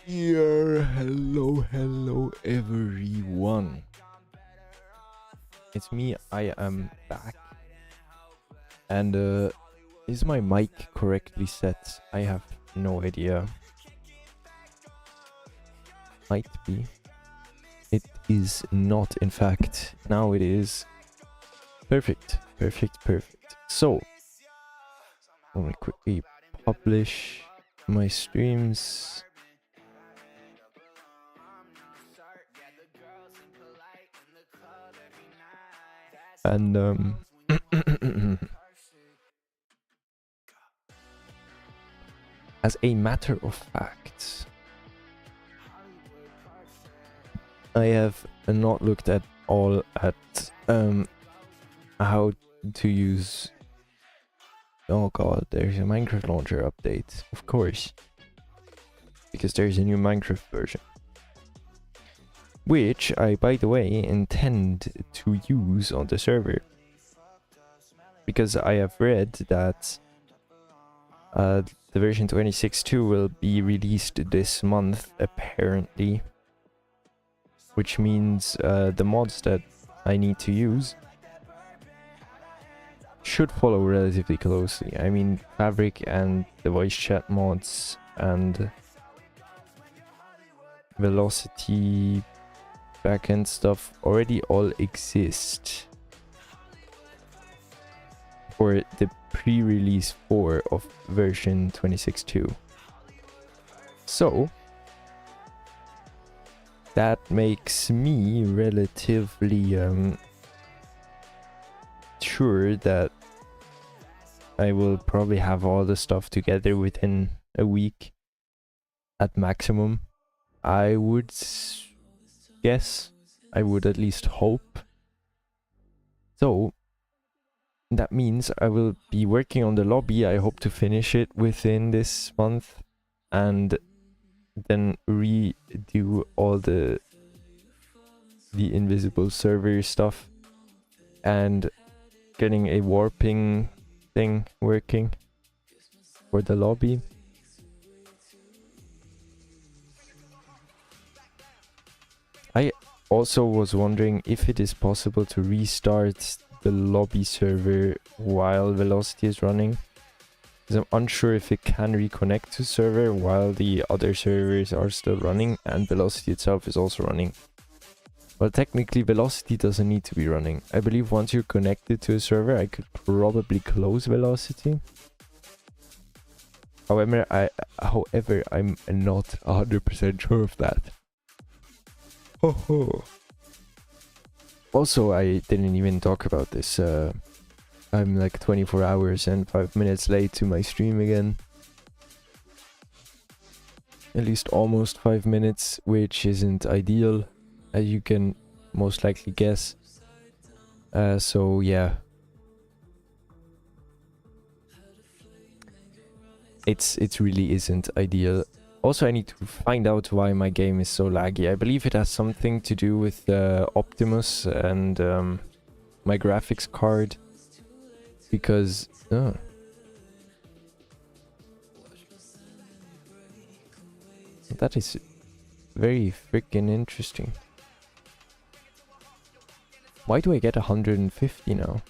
Here, hello everyone. It's me, I am back. And is my mic correctly set? I have no idea. Might be. It is not, in fact. Now it is. Perfect. So, let me quickly publish my streams. And as a matter of fact, I have not looked at all at how to use. Oh god, there's a Minecraft launcher update, of course, because there's a new Minecraft version, which I, by the way, intend to use on the server, because I have read that the version 26.2 will be released this month, apparently, which means the mods that I need to use should follow relatively closely. I mean, Fabric and the voice chat mods and Velocity backend stuff already all exist for the pre-release 4 of version 26.2. So that makes me relatively sure that I will probably have all the stuff together within a week at maximum. I would guess, I would at least hope. So that means I will be working on the lobby. I hope to finish it within this month and then redo all the invisible server stuff and getting a warping thing working for the lobby. I also was wondering if it is possible to restart the lobby server while Velocity is running, because I'm unsure if it can reconnect to server while the other servers are still running and Velocity itself is also running. Well, technically Velocity doesn't need to be running. I believe once you're connected to a server, I could probably close Velocity. However, I'm not 100% sure of that. Ho. Also, I didn't even talk about this. I'm like 24 hours and 5 minutes late to my stream again. At least almost 5 minutes, which isn't ideal, as you can most likely guess. So yeah. It really isn't ideal. Also, I need to find out why my game is so laggy. I believe it has something to do with Optimus and my graphics card. Because... that is very freaking interesting. Why do I get 150 now?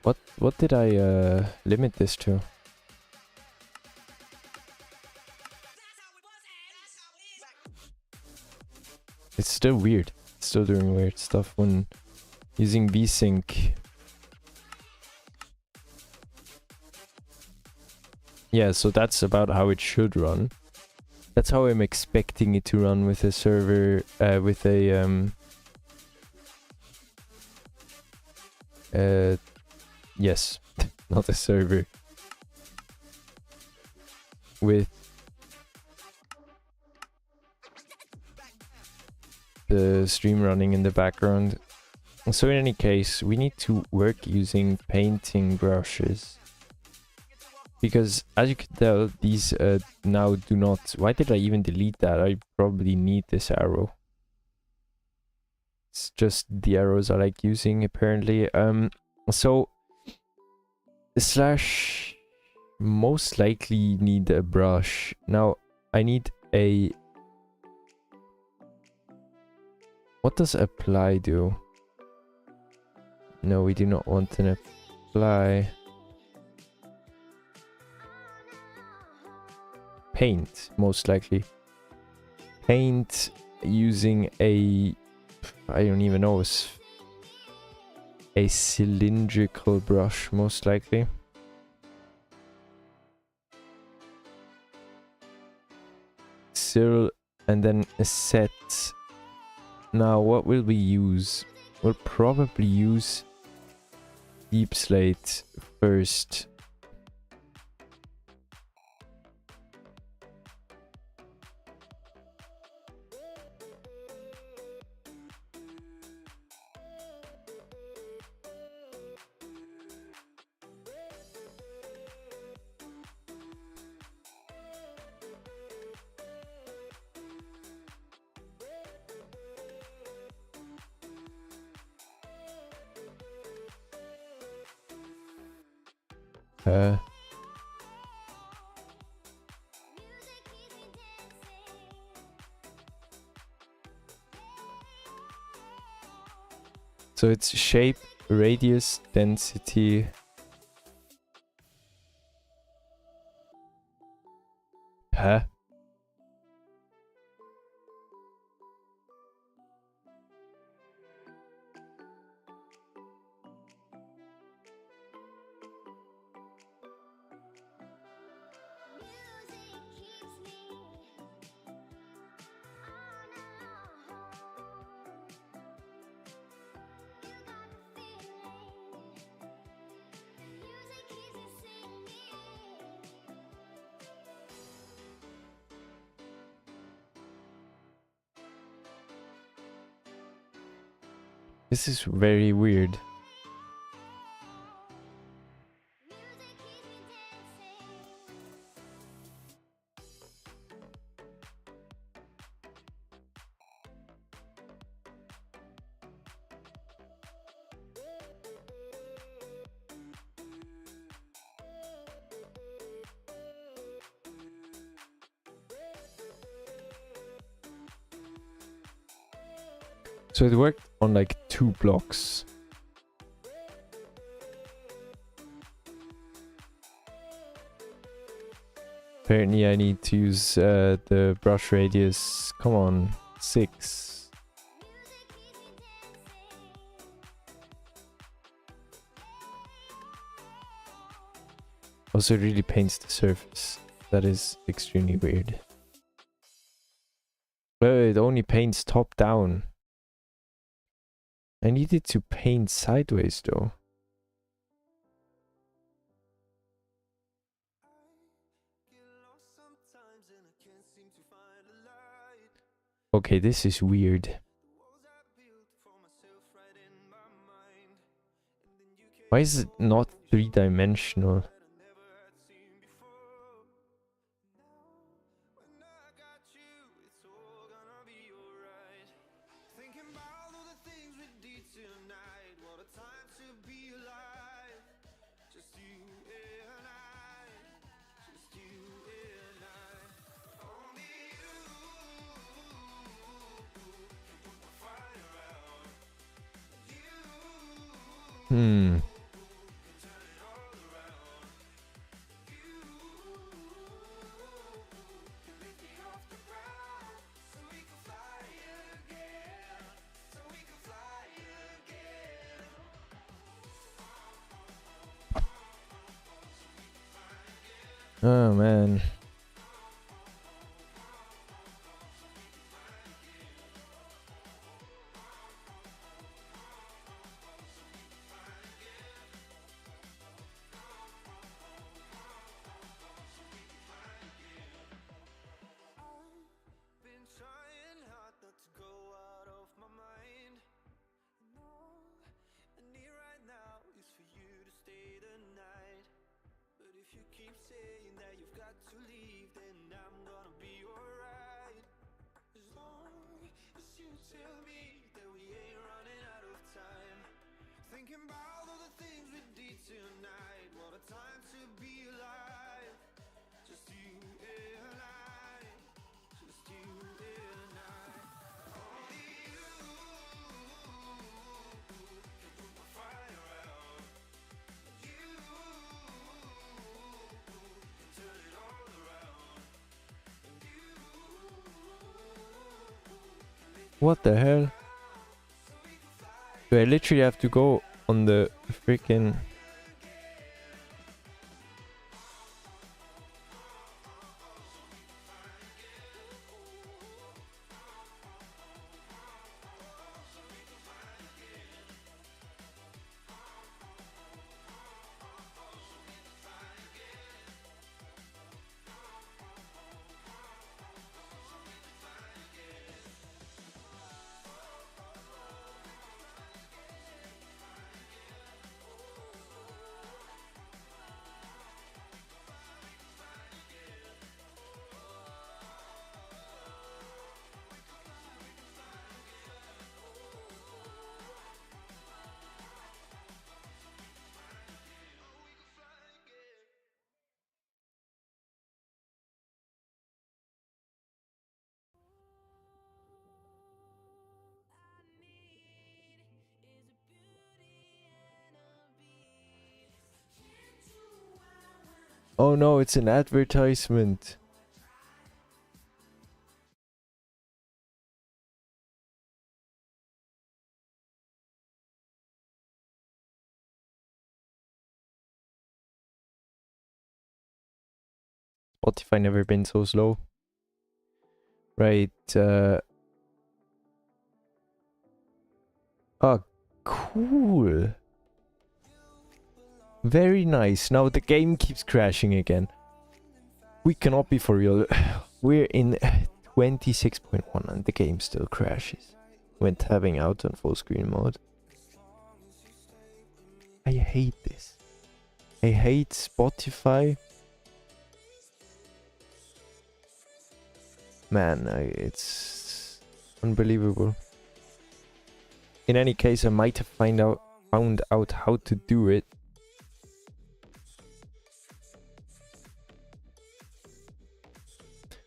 What did I limit this to? It's still weird. It's still doing weird stuff when using VSync. Yeah, so that's about how it should run. That's how I'm expecting it to run with a server, with a yes, not a server. With the stream running in the background. So in any case, we need to work using painting brushes. Because as you can tell, these now do not... Why did I even delete that? I probably need this arrow. It's just the arrows I like using apparently. So slash most likely need a brush. Now I need a... What does apply do? No, we do not want an apply. Paint, most likely. Paint using a... I don't even know. A cylindrical brush, most likely. Cyl and then a set. Now, what will we use? We'll probably use Deep Slate first. So it's shape, radius, density. Huh? This is very weird. So it worked on like 2 blocks. Apparently I need to use the brush radius, come on, 6. Also it really paints the surface. That is extremely weird. But it only paints top down. I needed to paint sideways though. Okay, this is weird. Why is it not 3-dimensional? Oh man. What the hell? Do I literally have to go on the freaking... Oh no, it's an advertisement. Spotify never been so slow. Right, oh, cool. Very nice. Now the game keeps crashing again. We cannot be for real. We're in 26.1 and the game still crashes when tabbing out on full screen mode. I hate this. I hate Spotify. Man, it's unbelievable. In any case, I might have found out how to do it.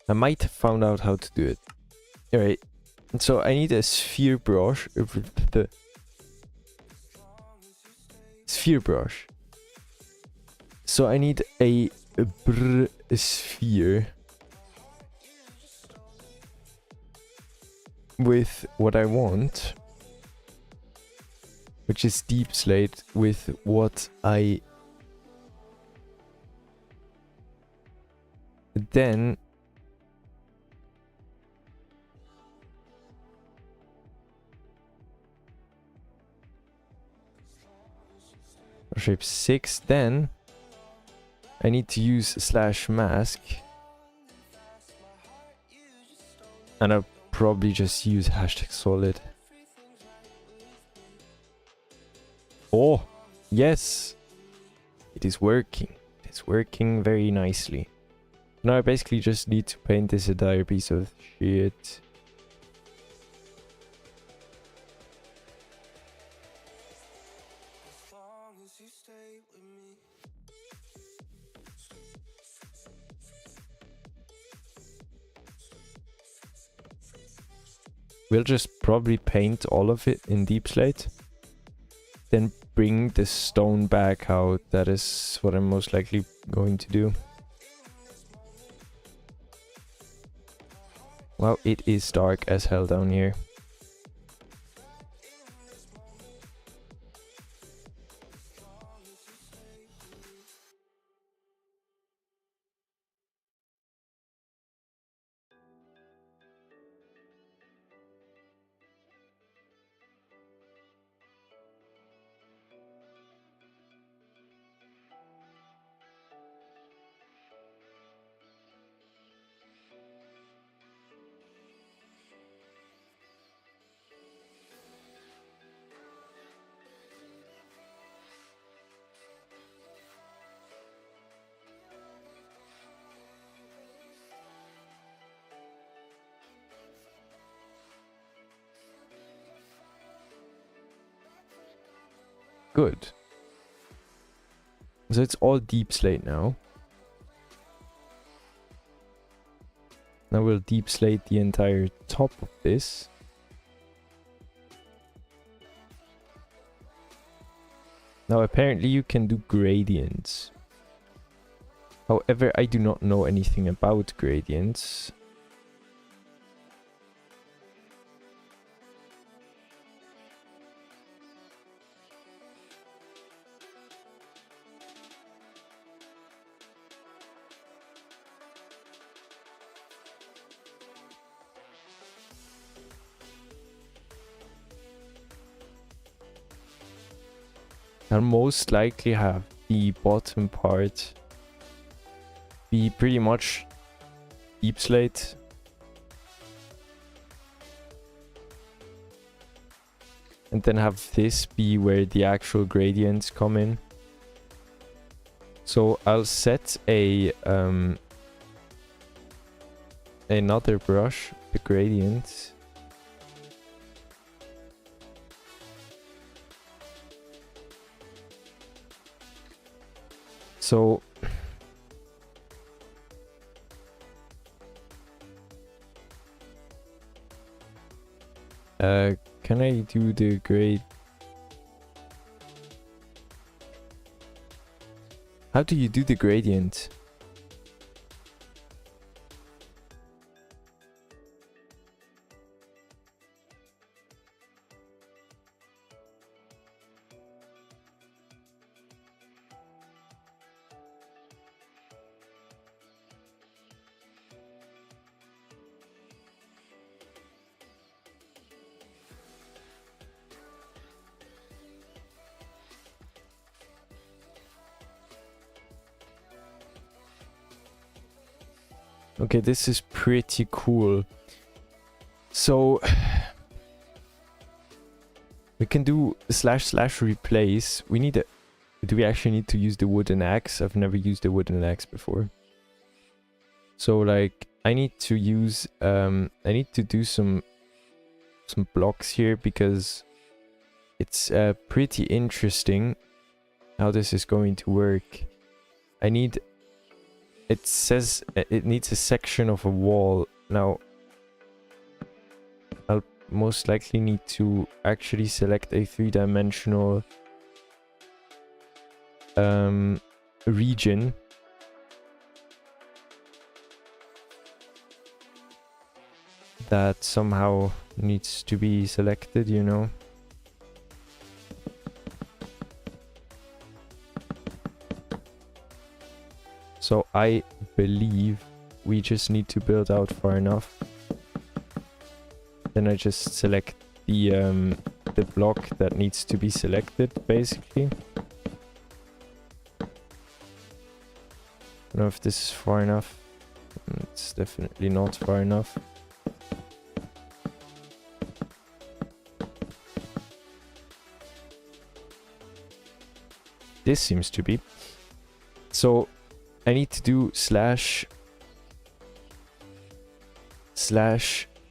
I might have found out how to do it. Alright, so I need a sphere brush. The sphere brush. So I need a sphere with what I want, which is deep slate with what I then shape 6, then I need to use /mask and I'll probably just use #solid. Oh yes, it is working. It's working very nicely. Now I basically just need to paint this entire piece of shit. We'll just probably paint all of it in deep slate. Then bring the stone back out. That is what I'm most likely going to do. Wow, it is dark as hell down here. Good. So it's all deep slate now. Now we'll deep slate the entire top of this. Now apparently you can do gradients. However, I do not know anything about gradients. I'll most likely have the bottom part be pretty much deep slate. And then have this be where the actual gradients come in. So I'll set a another brush, the gradient. So can I do the grade? How do you do the gradient? Okay, this is pretty cool. So we can do / replace. We need a... Do we actually need to use the wooden axe? I've never used a wooden axe before. So like I need to use I need to do some blocks here because it's pretty interesting how this is going to work. I need... It says it needs a section of a wall. Now, I'll most likely need to actually select a 3-dimensional region. That somehow needs to be selected, you know. So I believe we just need to build out far enough. Then I just select the block that needs to be selected, basically. I don't know if this is far enough. It's definitely not far enough. This seems to be. So I need to do /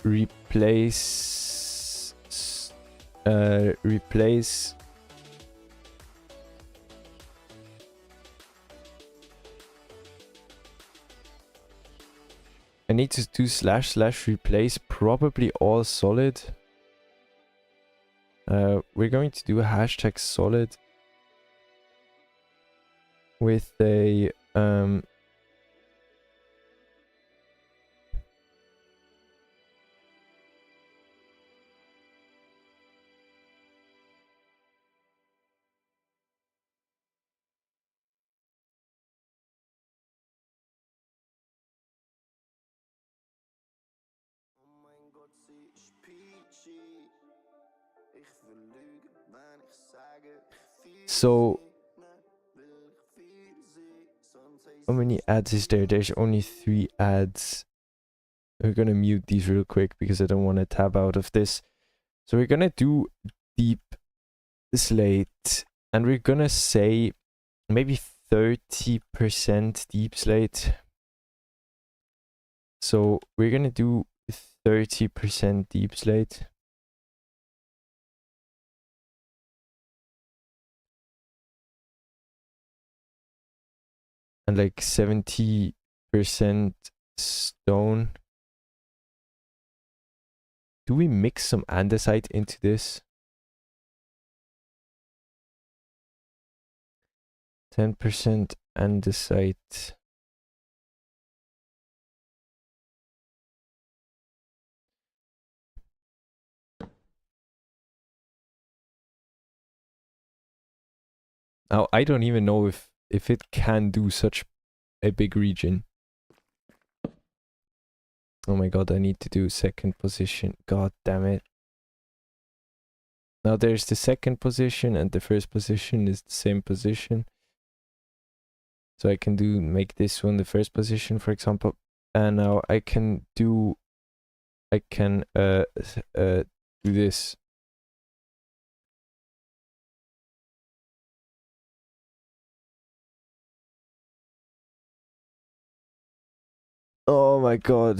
replace replace I need to do / replace probably all solid. We're going to do a hashtag solid with a so how many ads is there? There's only 3 ads. We're gonna mute these real quick because I don't want to tab out of this. So we're gonna do deep slate and we're gonna say maybe 30% deep slate. So we're gonna do 30% deep slate. and like 70% stone. Do we mix some andesite into this? 10% andesite. Now, I don't even know if it can do such a big region. Oh my god, I need to do second position. God damn it. Now there's the second position and the first position is the same position. So I can make this one the first position, for example. And now I can do this. Oh my god.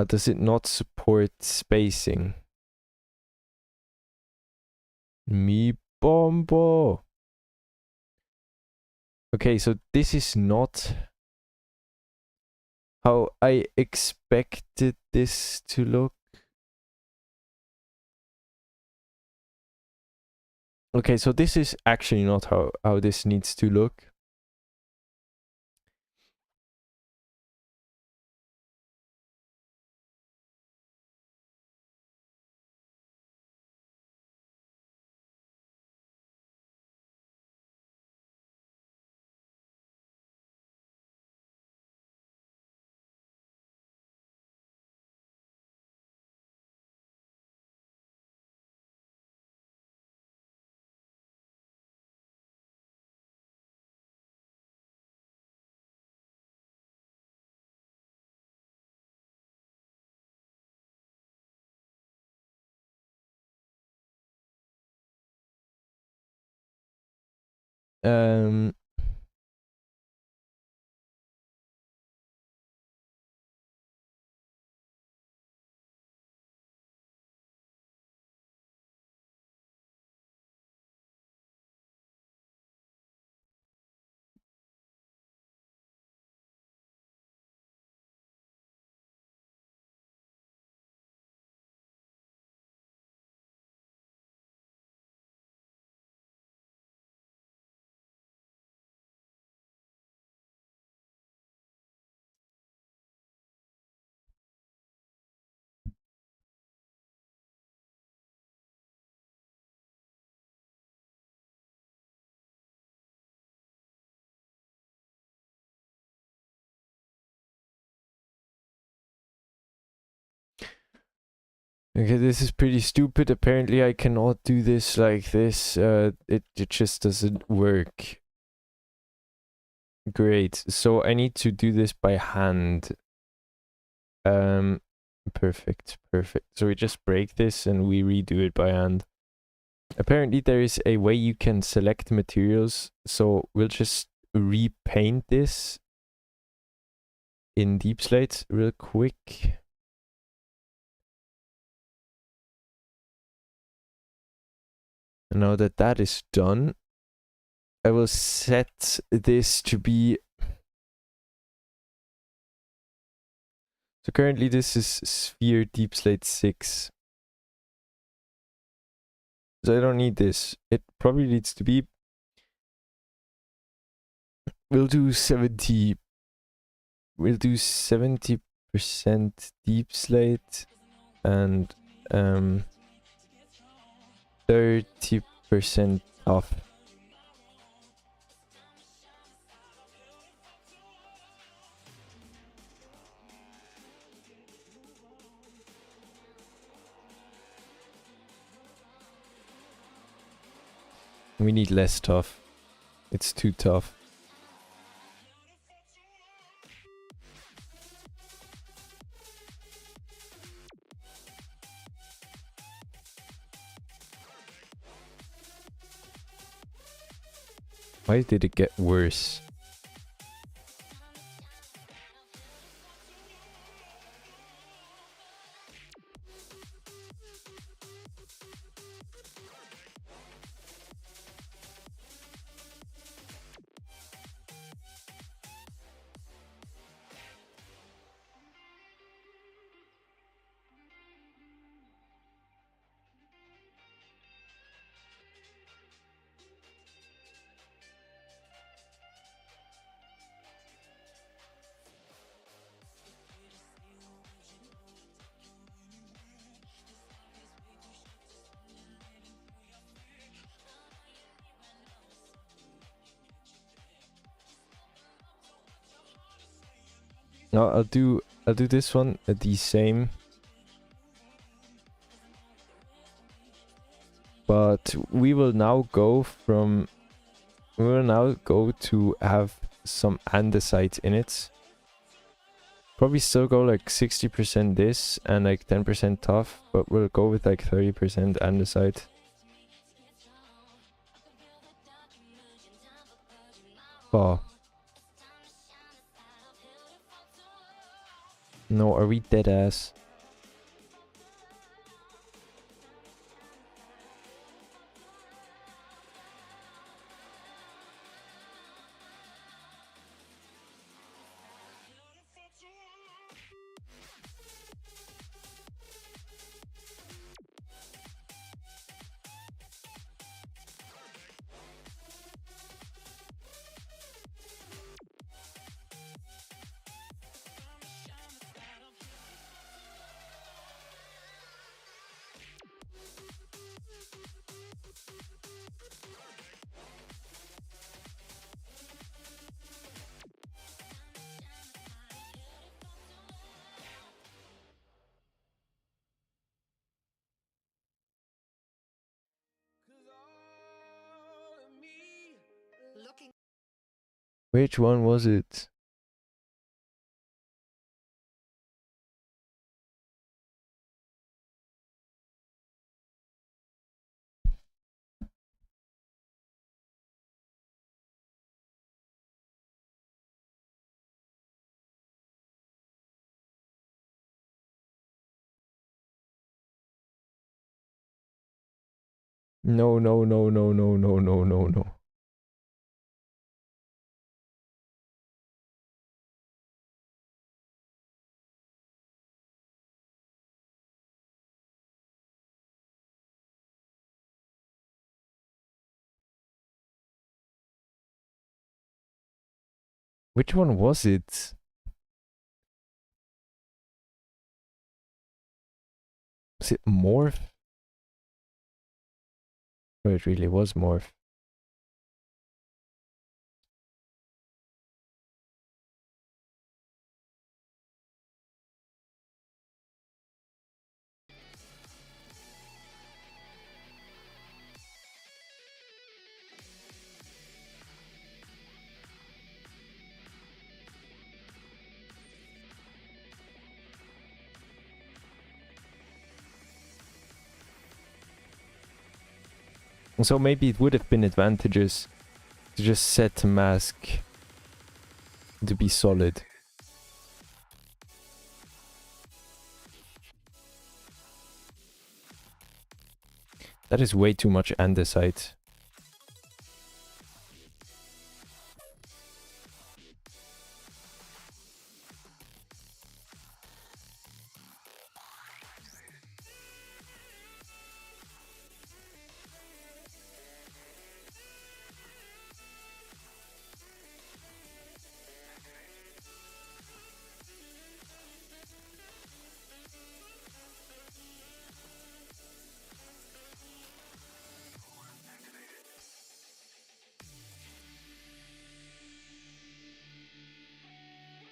Does it not support spacing? Mi bombo. Okay, so this is not how I expected this to look. Okay, so this is actually not how this needs to look. Um, okay, this is pretty stupid. Apparently I cannot do this like this. It just doesn't work. Great. So I need to do this by hand. Perfect. So we just break this and we redo it by hand. Apparently there is a way you can select materials. So we'll just repaint this in Deepslate real quick. And now that that is done, I will set this to be... So currently this is Sphere Deepslate 6. So I don't need this. It probably needs to be... We'll do 70... We'll do 70% Deepslate and 30% off. We need less tough. It's too tough. Why did it get worse? No, I'll do this one the same. But we will now go to have some andesite in it. Probably still go like 60% this and like 10% tough, but we'll go with like 30% andesite. Oh. No, are we dead ass? Which one was it? No, no, no, no, no, no, no, no, no. Which one was it? Was it Morph? Oh, it really was Morph. So maybe it would have been advantageous to just set the mask to be solid. That is way too much andesite.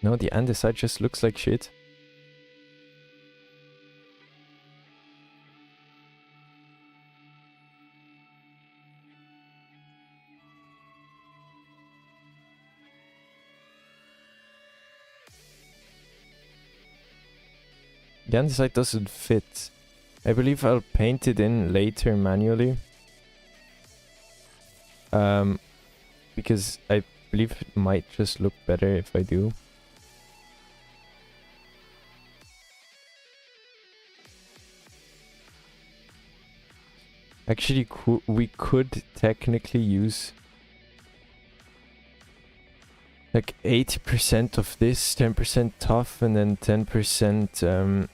No, the andesite just looks like shit. The andesite doesn't fit. I believe I'll paint it in later manually. because I believe it might just look better if I do. Actually, we could technically use like 80% of this, 10% tough, and then 10%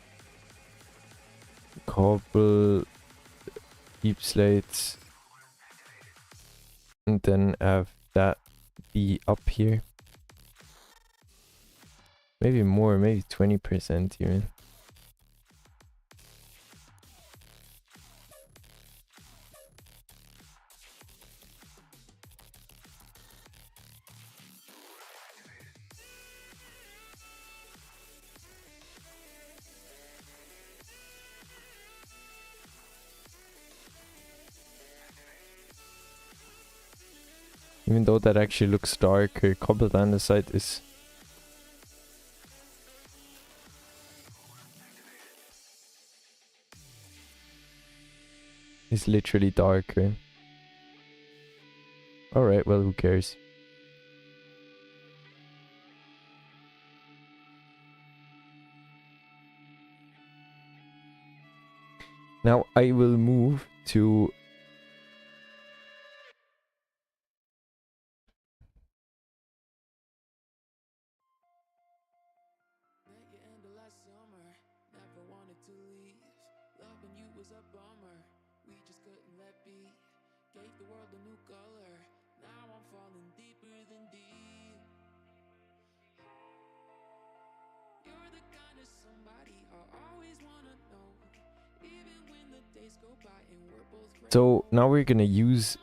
cobble, deep slates, and then have that be up here. Maybe more, maybe 20% even. Even though that actually looks darker, cobbled andesite is literally darker. Alright, well, who cares? Now I will move to so now we're gonna use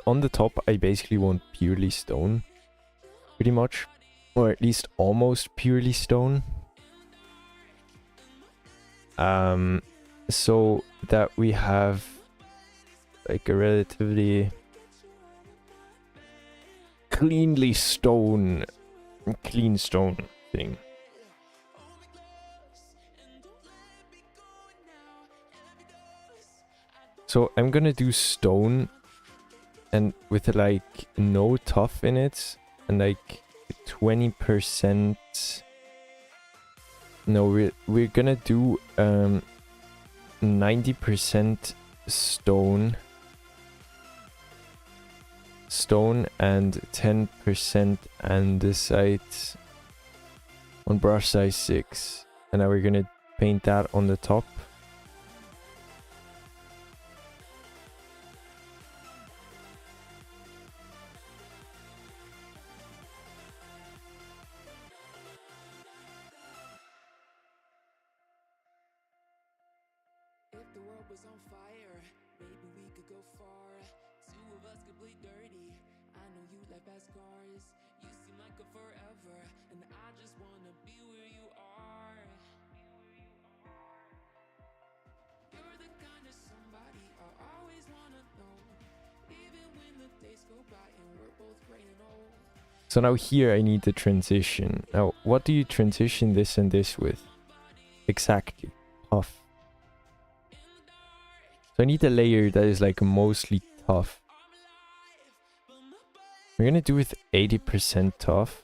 on the top. I basically want purely stone, pretty much, or at least almost purely stone. So that we have like a relatively clean stone thing. So I'm gonna do stone and with like no tough in it and like 20%. No, we're gonna do 90% stone and 10% andesite on brush size 6, and now we're gonna paint that on the top. So now here I need the transition. Now, what do you transition this and this with? Exactly. Tough. So I need a layer that is like mostly tough. We're gonna do with 80% tough.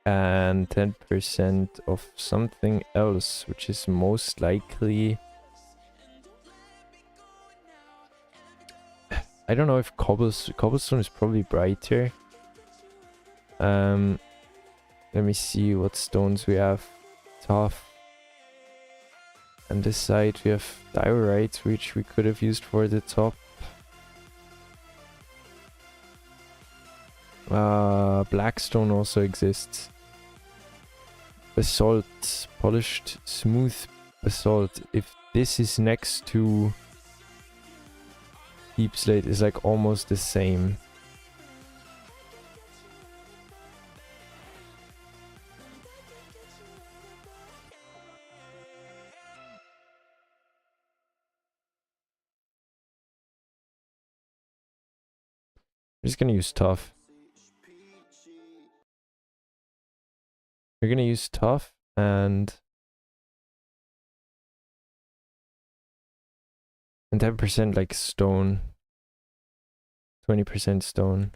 And 10% of something else, which is most likely... I don't know if cobblestone is probably brighter. Let me see what stones we have. Tough. And this side we have diorite, which we could have used for the top. Blackstone also exists. Basalt, polished smooth basalt. If this is next to deep slate, is like almost the same. I'm just gonna use tough. We're gonna use tough and 10% like stone. 20% stone.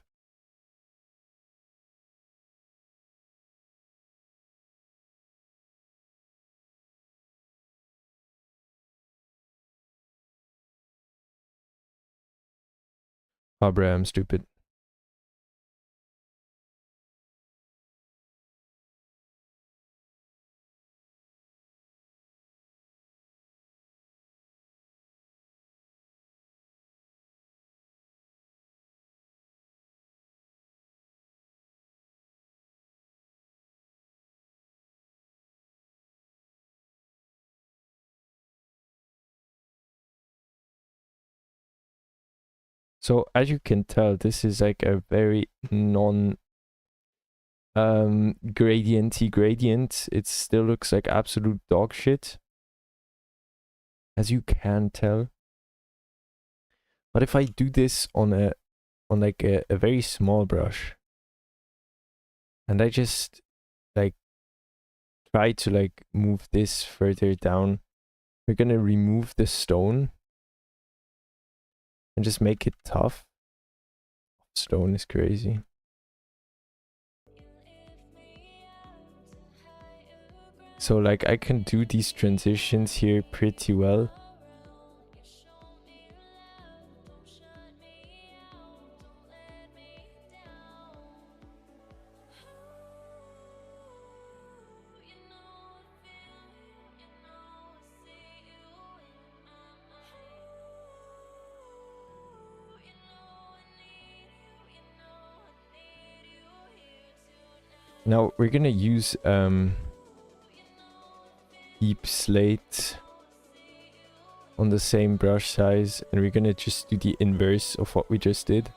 Oh, bruh, I'm stupid. So as you can tell, this is like a very non gradienty gradient. It still looks like absolute dog shit, as you can tell. But if I do this on like a very small brush, and I just like try to like move this further down, we're gonna remove the stone and just make it tough. Stone is crazy. So like I can do these transitions here pretty well. Now we're gonna use deep slate on the same brush size, and we're gonna just do the inverse of what we just did.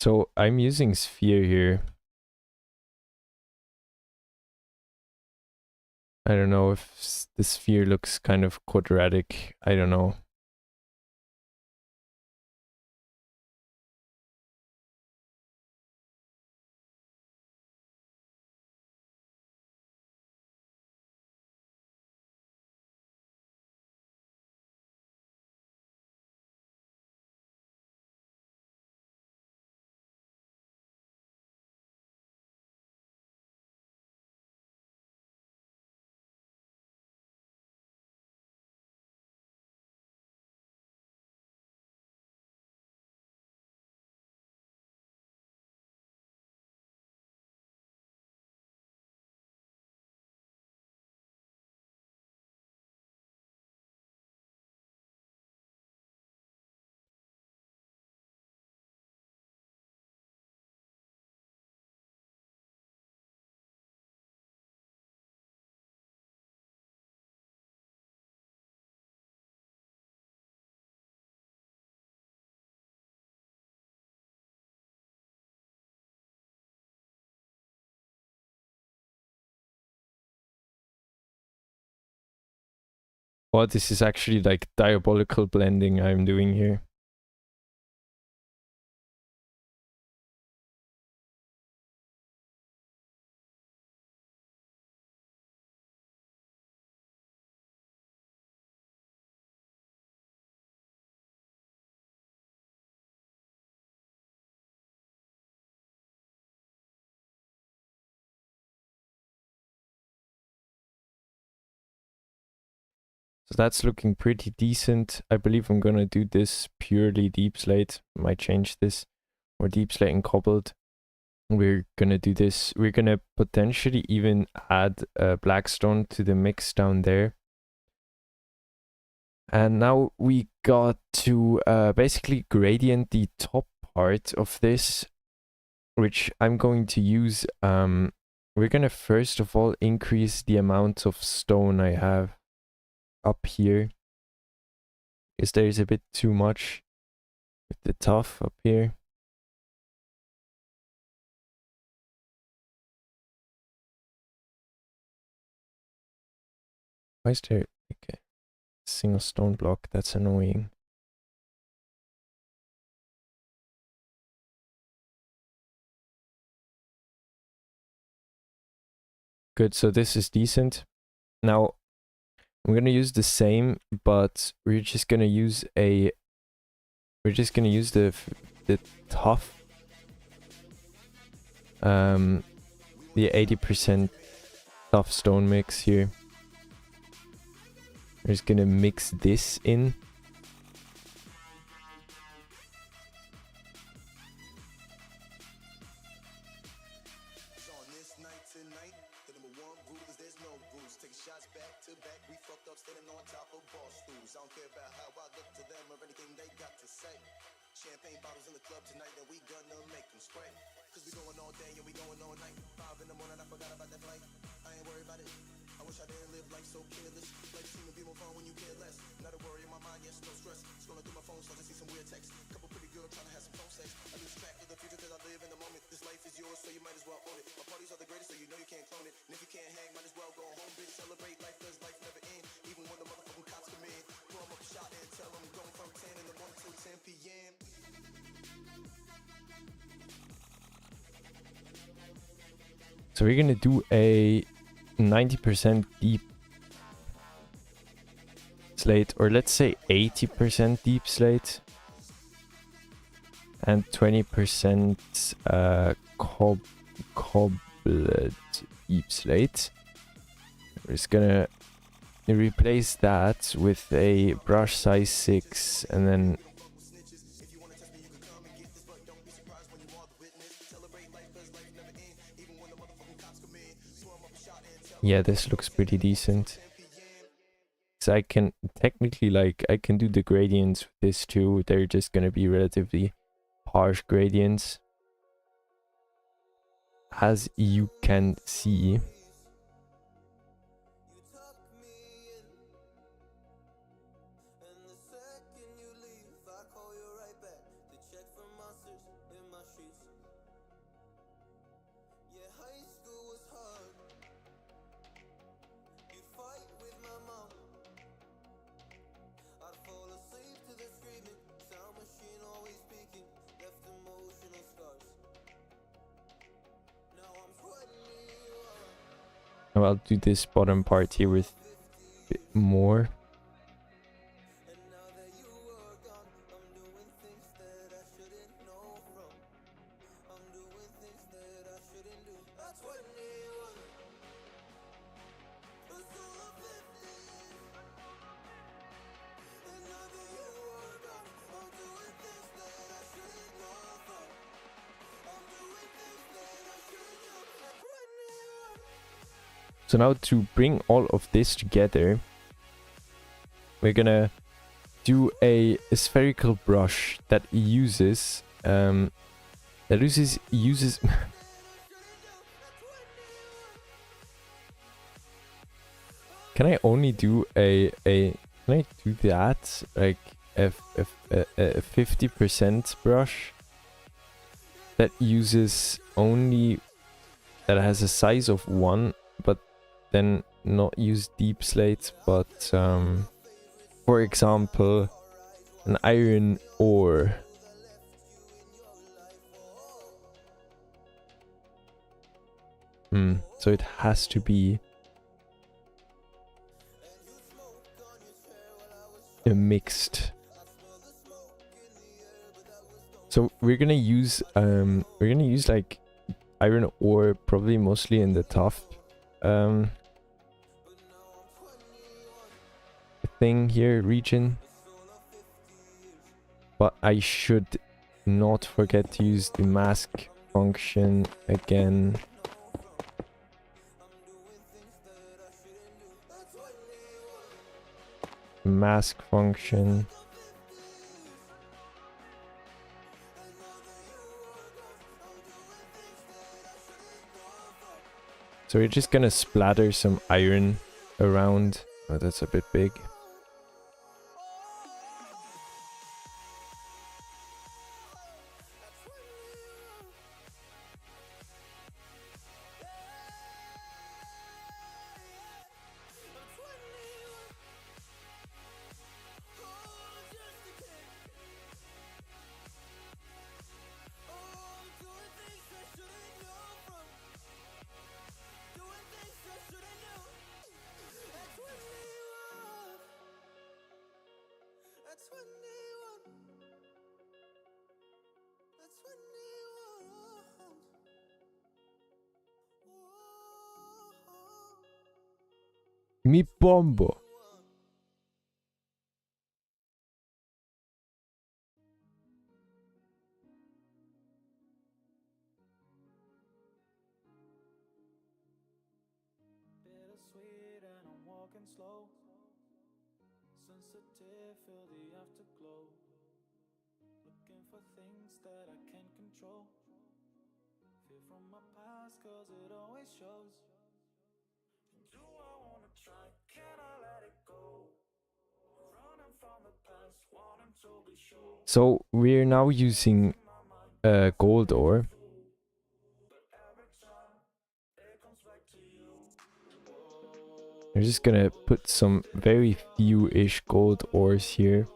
So I'm using sphere here. I don't know if the sphere looks kind of quadratic. I don't know. Well, this is actually like diabolical blending I'm doing here. So that's looking pretty decent. I believe I'm gonna do this purely deep slate. Might change this, or deep slate and cobbled. We're gonna do this. We're gonna potentially even add blackstone to the mix down there. And now we got to basically gradient the top part of this, which I'm going to use. We're gonna first of all increase the amount of stone I have up here, because there is a bit too much with the tuff up here. Why is there like a single stone block? That's annoying. Good, so this is decent. Now, I'm gonna use the same, but we're just gonna use the tough, the 80% tough stone mix here. We're just gonna mix this in. So we're gonna do a 90% deep slate, or let's say 80% deep slate, and 20% cobbled deep slate. We're just gonna replace that with a brush size 6, and then yeah, this looks pretty decent. So I can technically, like, I can do the gradients with this too. They're just gonna be relatively harsh gradients, as you can see. Now I'll do this bottom part here with a bit more. So now to bring all of this together, we're gonna do a spherical brush that uses uses Can I only do can I do that like a 50% brush that uses only, that has a size of 1, but then not use deep slate, but for example an iron ore. So it has to be a mixed. So we're gonna use like iron ore, probably mostly in the tough thing here, region. But I should not forget to use the mask function again. Mask function. So we're just gonna splatter some iron around. Oh, that's a bit big. Mi bombo. Bittersweet and I'm walking slow. Sensitive, feel the afterglow. Looking for things that I can't control. Fear from my past, cause it always shows. Do I wanna try? Can I let it go? Running from the past, wanting to be sure. So we're now using gold ore. We're just gonna put some very few-ish gold ores here.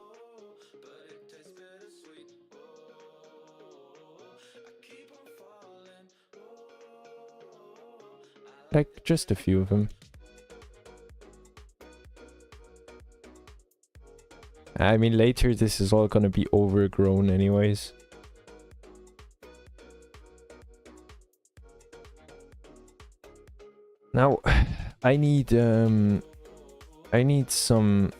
Like just a few of them. I mean, later this is all gonna be overgrown anyways. Now, I need some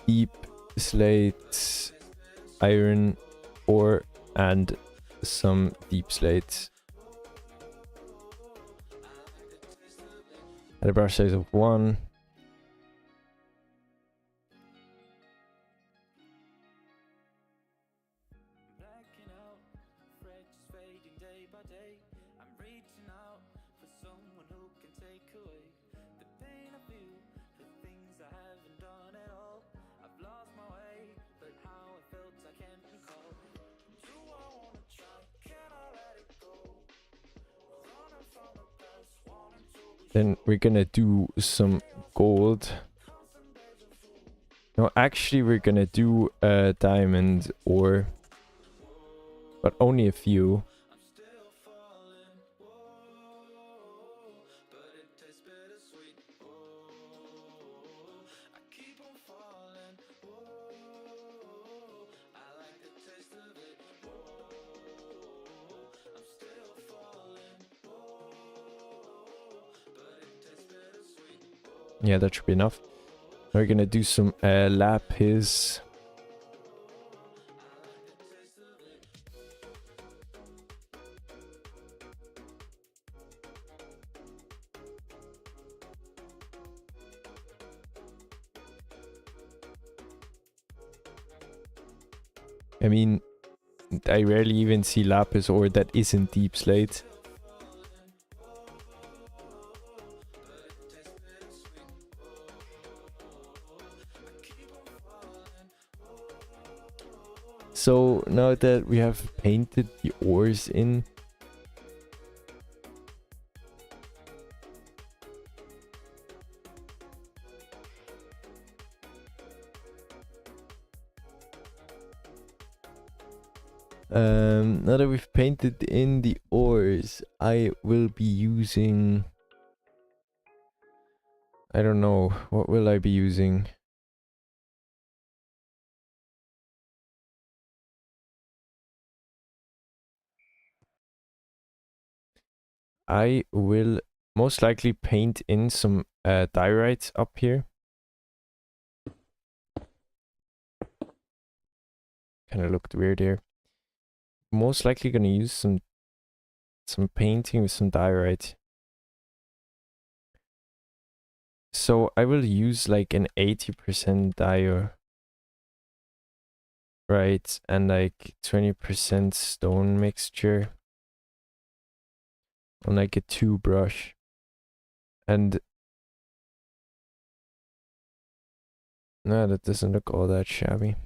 deep slates, iron ore, and some deep slates. At a brush size of 1. Blacking out, afraid just fading day by day. I'm reaching out for someone who can take away the pain I feel, the things I haven't done at all. I've lost my way, but how I felt I can't recall. Do I wanna try? Can I let it go? Running from the past, wanting to be Then we're gonna do some gold. No, actually we're gonna do a diamond ore. But only a few. Yeah, that should be enough. We're gonna do some lapis. I mean, I rarely even see lapis ore that isn't deep slate. So now that we have painted the ores in, now that we've painted in the ores, I will be using, I don't know, what will I be using? I will most likely paint in some diorites up here. Kind of looked weird here. Most likely gonna use some painting with some diorite. So I will use like an 80% diorite and like 20% stone mixture on like a 2 brush. And no, that doesn't look all that shabby.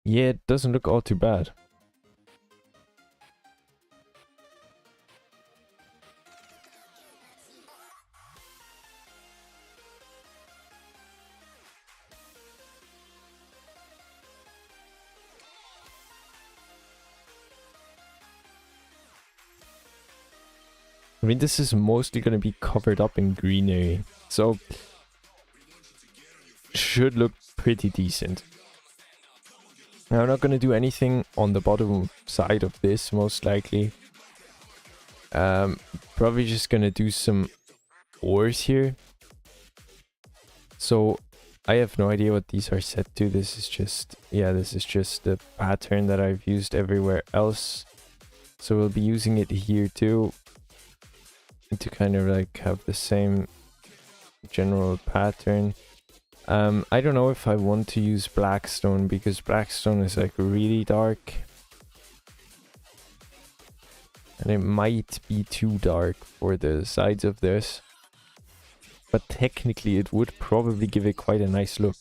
Yeah, it doesn't look all too bad. I mean, this is mostly going to be covered up in greenery, so should look pretty decent. Now, I'm not going to do anything on the bottom side of this, most likely. Probably just going to do some ores here. So, I have no idea what these are set to. This is just, yeah, this is just the pattern that I've used everywhere else. So, we'll be using it here too, to kind of like have the same general pattern. I don't know if I want to use Blackstone, because Blackstone is like really dark. And it might be too dark for the sides of this. But technically it would probably give it quite a nice look.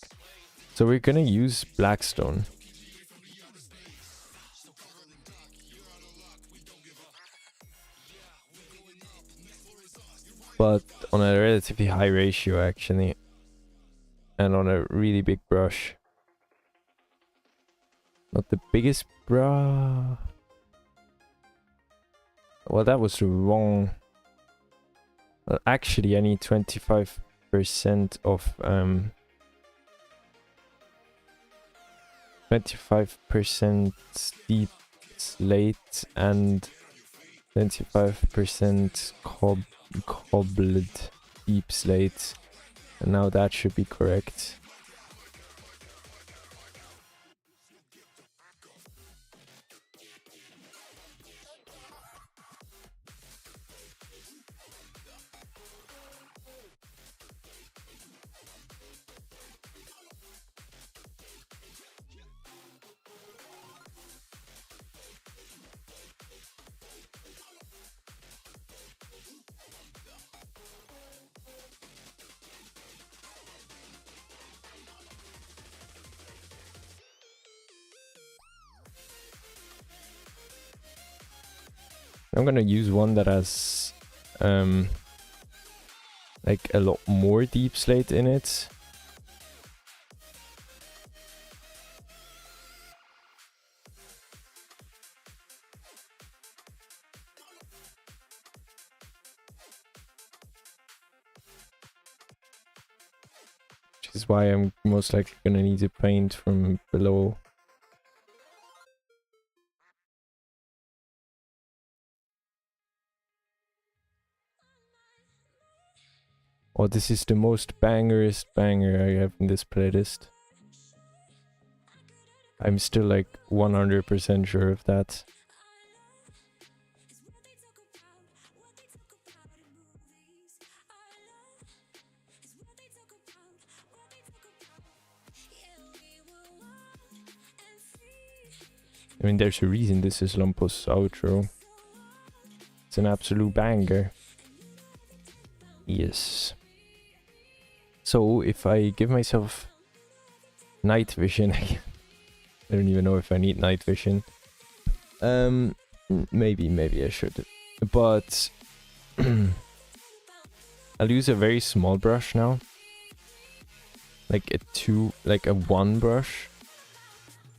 So we're gonna use Blackstone. But on a relatively high ratio actually. And on a really big brush. Not the biggest brush. Well, that was wrong. Well, actually, I need 25% of 25% deep slate and 25% cobbled deep slate. And now that should be correct. I'm gonna use one that has like a lot more deep slate in it. Which is why I'm most likely gonna need to paint from below. Oh, this is the most bangerest banger I have in this playlist. I'm still like 100% sure of that. I mean, there's a reason this is Lumpos' outro. It's an absolute banger. Yes. So, if I give myself night vision, I don't even know if I need night vision. Maybe I should. But I'll use a very small brush now. Like a 1 brush.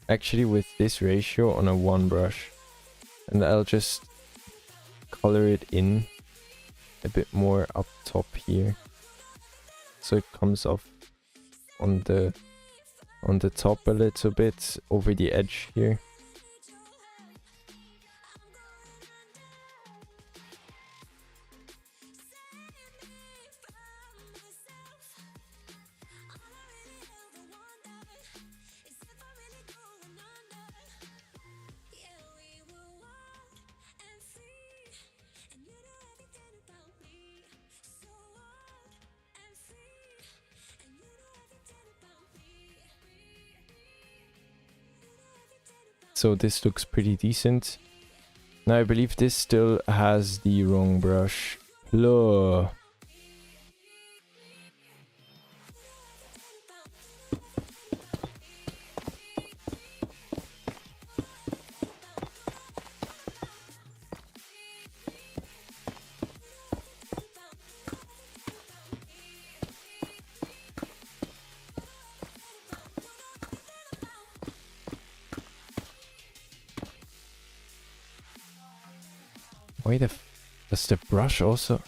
Actually, with this ratio on a 1 brush. And I'll just color it in a bit more up top here. So it comes off on the top a little bit over the edge here. So this looks pretty decent. Now I believe this still has the wrong brush. Look. Why the Does the brush also...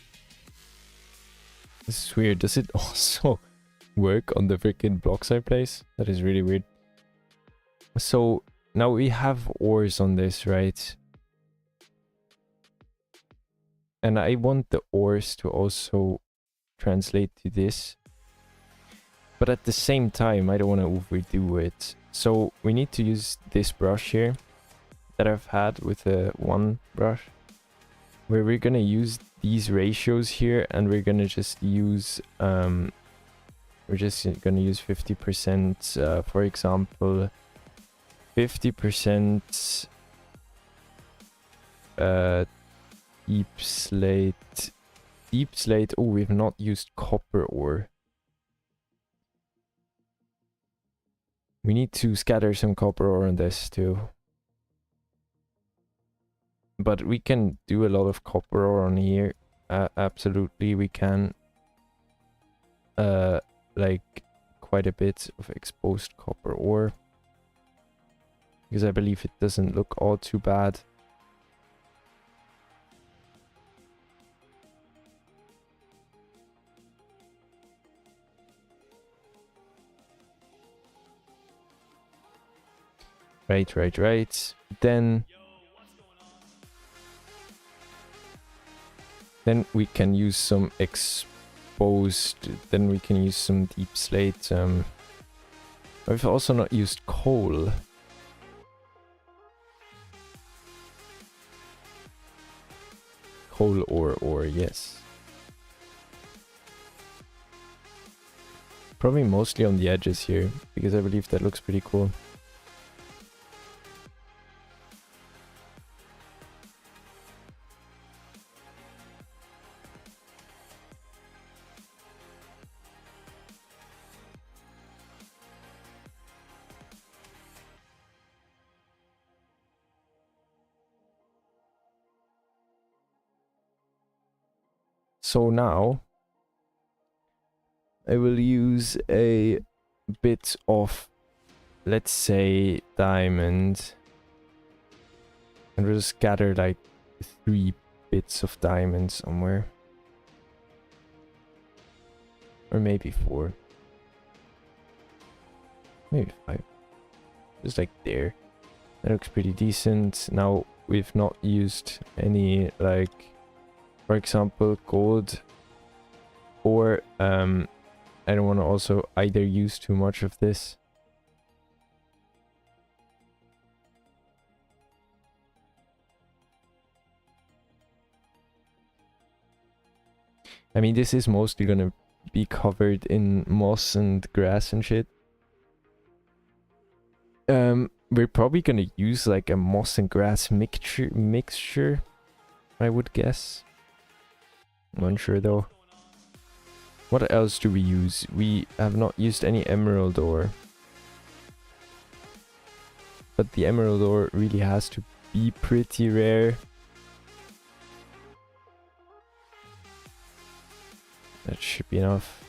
This is weird. Does it also work on the freaking blocks I place? That is really weird. So now we have ores on this, right? And I want the ores to also translate to this. But at the same time, I don't want to overdo it. So we need to use this brush here that I've had with the one brush, where we're gonna use these ratios here, and we're gonna just use we're just gonna use 50%, for example, 50% deep slate. Deep slate. Oh, we've not used copper ore. We need to scatter some copper ore on this too. But we can do a lot of copper ore on here. Absolutely, we can. Like quite a bit of exposed copper ore. Because I believe it doesn't look all too bad. Right. Then we can use some exposed. Then we can use some deep slate. We've also not used coal. Coal ore, yes. Probably mostly on the edges here, because I believe that looks pretty cool. So now I will use a bit of, let's say, diamond, and we'll scatter like 3 bits of diamond somewhere, or maybe 4, maybe 5, just like there. That looks pretty decent. Now we've not used any, like, for example, gold, or I don't want to also either use too much of this. I mean, this is mostly gonna be covered in moss and grass and shit. We're probably gonna use like a moss and grass mixture, I would guess. I'm unsure though. What else do we use? We have not used any emerald ore. But the emerald ore really has to be pretty rare. That should be enough.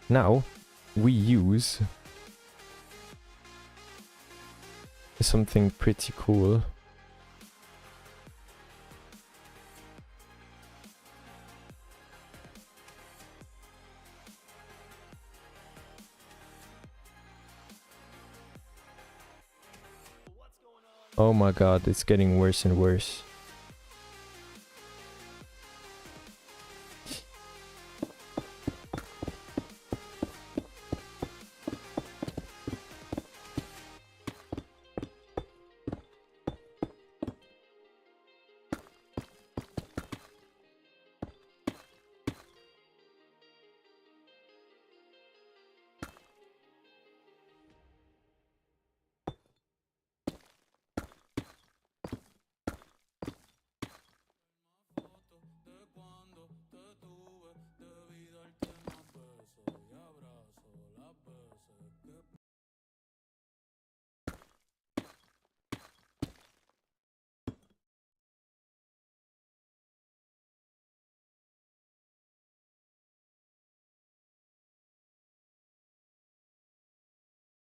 Now, we use something pretty cool. Oh my god, it's getting worse and worse.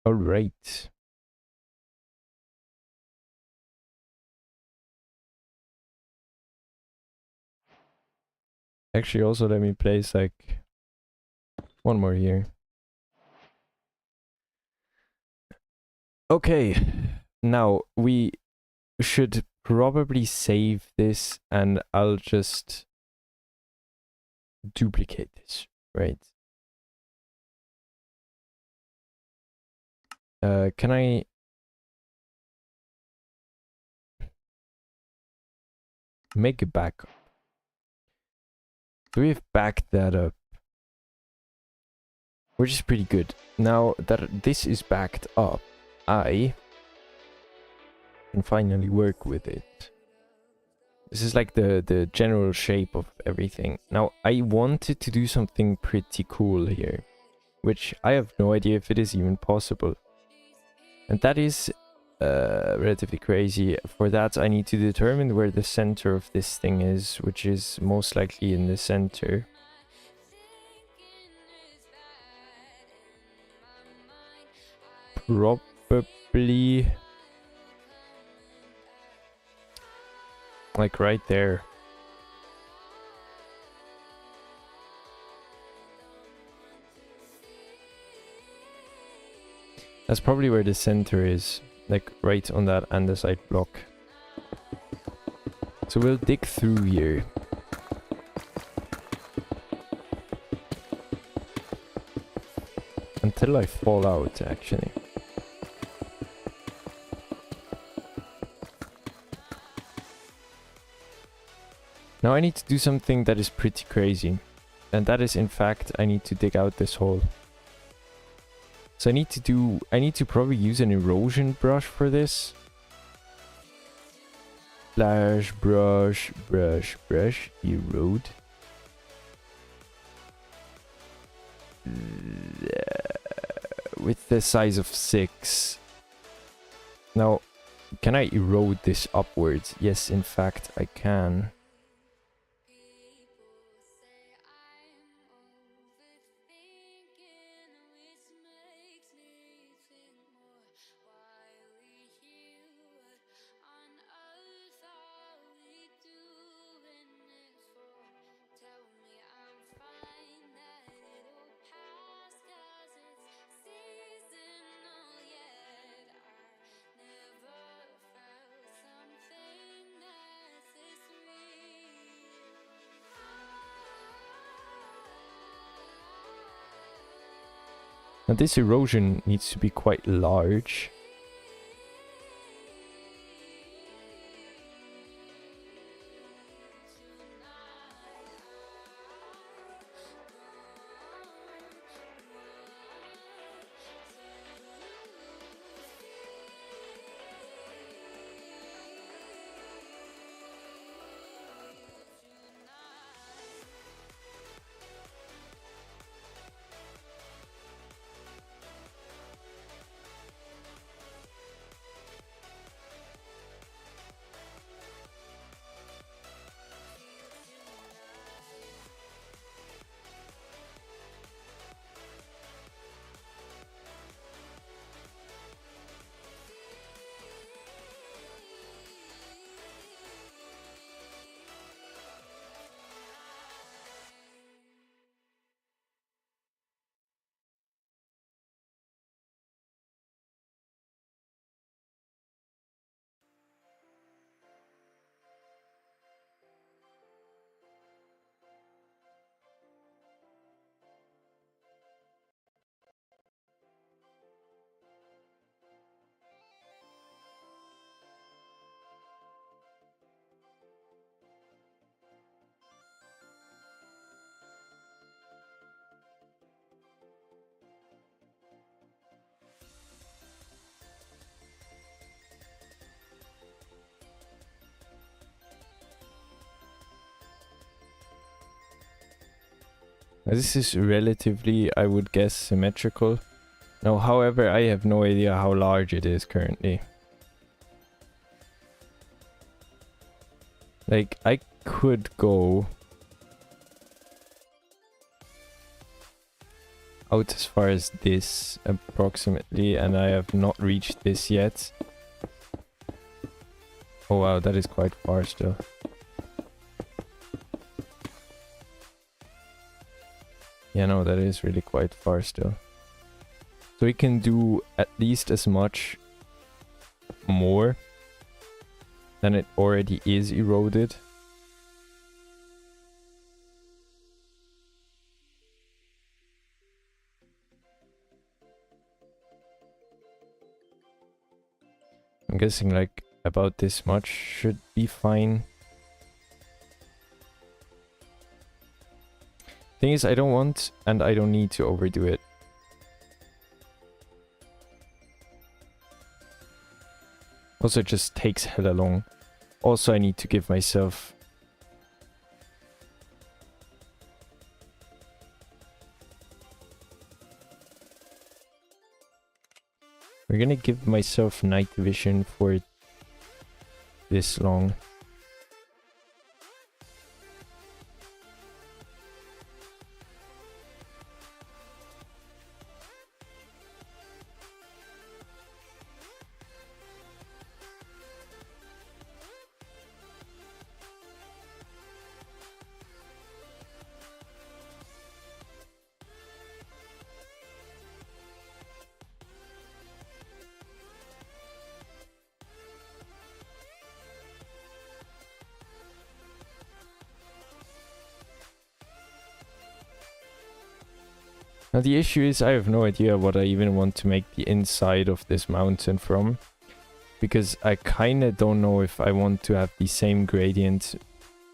All right. Actually, also let me place like one more here. Okay, now we should probably save this and I'll just duplicate this, right? Can I make a backup? So we've backed that up, which is pretty good. Now that this is backed up, I can finally work with it. This is like the general shape of everything. Now I wanted to do something pretty cool here, which I have no idea if it is even possible. And that is relatively crazy. For that I need to determine where the center of this thing is, which is most likely in the center. Probably like right there. That's probably where the center is, like right on that andesite block. So we'll dig through here. Until I fall out, actually. Now I need to do something that is pretty crazy. And that is, in fact, I need to dig out this hole. So I need to probably use an erosion brush for this. Slash, brush, brush, brush, erode. With the size of 6. Now, can I erode this upwards? Yes, in fact, I can. Now this erosion needs to be quite large. This is relatively, I would guess, symmetrical. Now, however, I have no idea how large it is currently. Like, I could go out as far as this, approximately, and I have not reached this yet. Oh wow, that is quite far still. Yeah, no, that is really quite far still. So we can do at least as much more than it already is eroded. I'm guessing like about this much should be fine. Thing is, I don't want and I don't need to overdo it. Also, it just takes hella long. Also, I need to give myself... We're gonna give myself night vision for this long. Now the issue is I have no idea what I even want to make the inside of this mountain from. Because I kinda don't know if I want to have the same gradient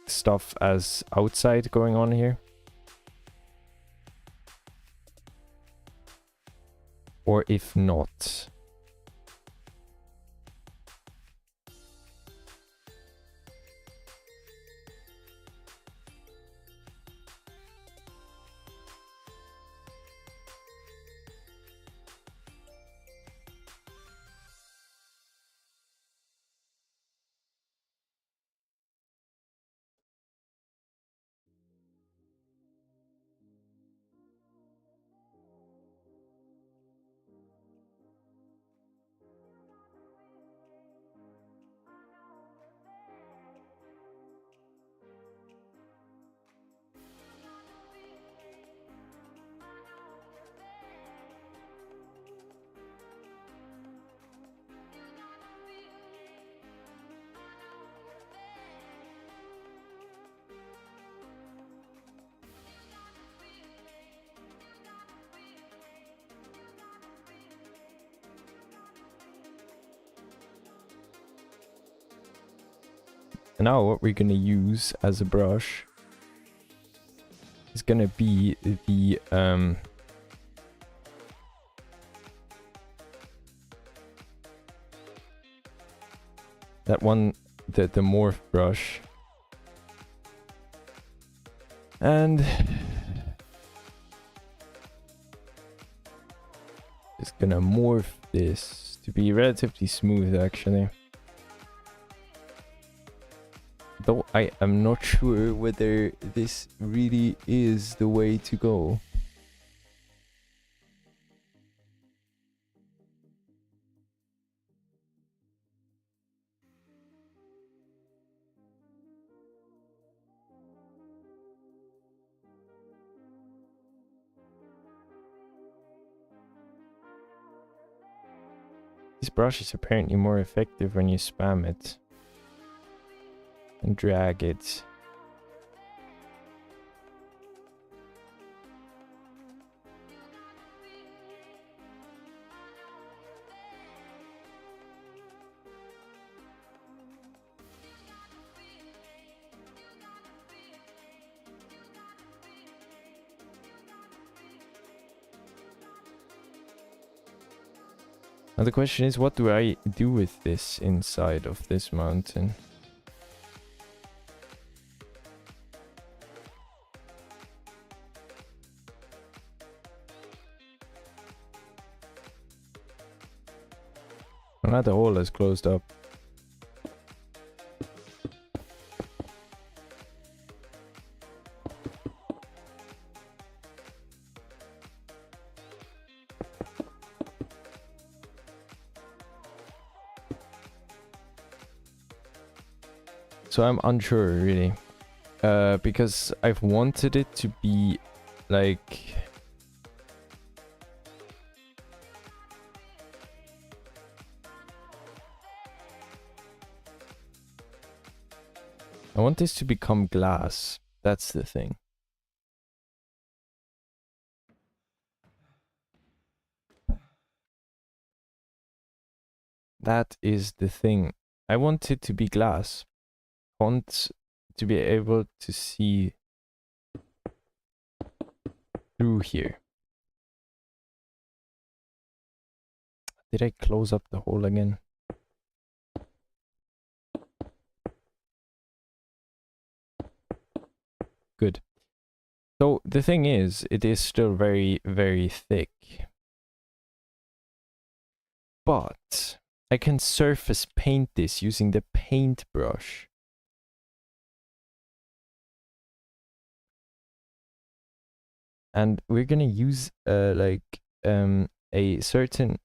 stuff as outside going on here. Or if not. And now what we're gonna use as a brush is gonna be the that one, the morph brush. And it's gonna morph this to be relatively smooth actually. Though I am not sure whether this really is the way to go. This brush is apparently more effective when you spam it and drag it. Now the question is, what do I do with this inside of this mountain? Well, now the hole has closed up. So I'm unsure really, because I've wanted it to be like I want this to become glass. That's the thing. That is the thing. I want it to be glass. I want to be able to see through here. Did I close up the hole again? Good. So the thing is, it is still very, very thick. But I can surface paint this using the paintbrush. And we're gonna use a certain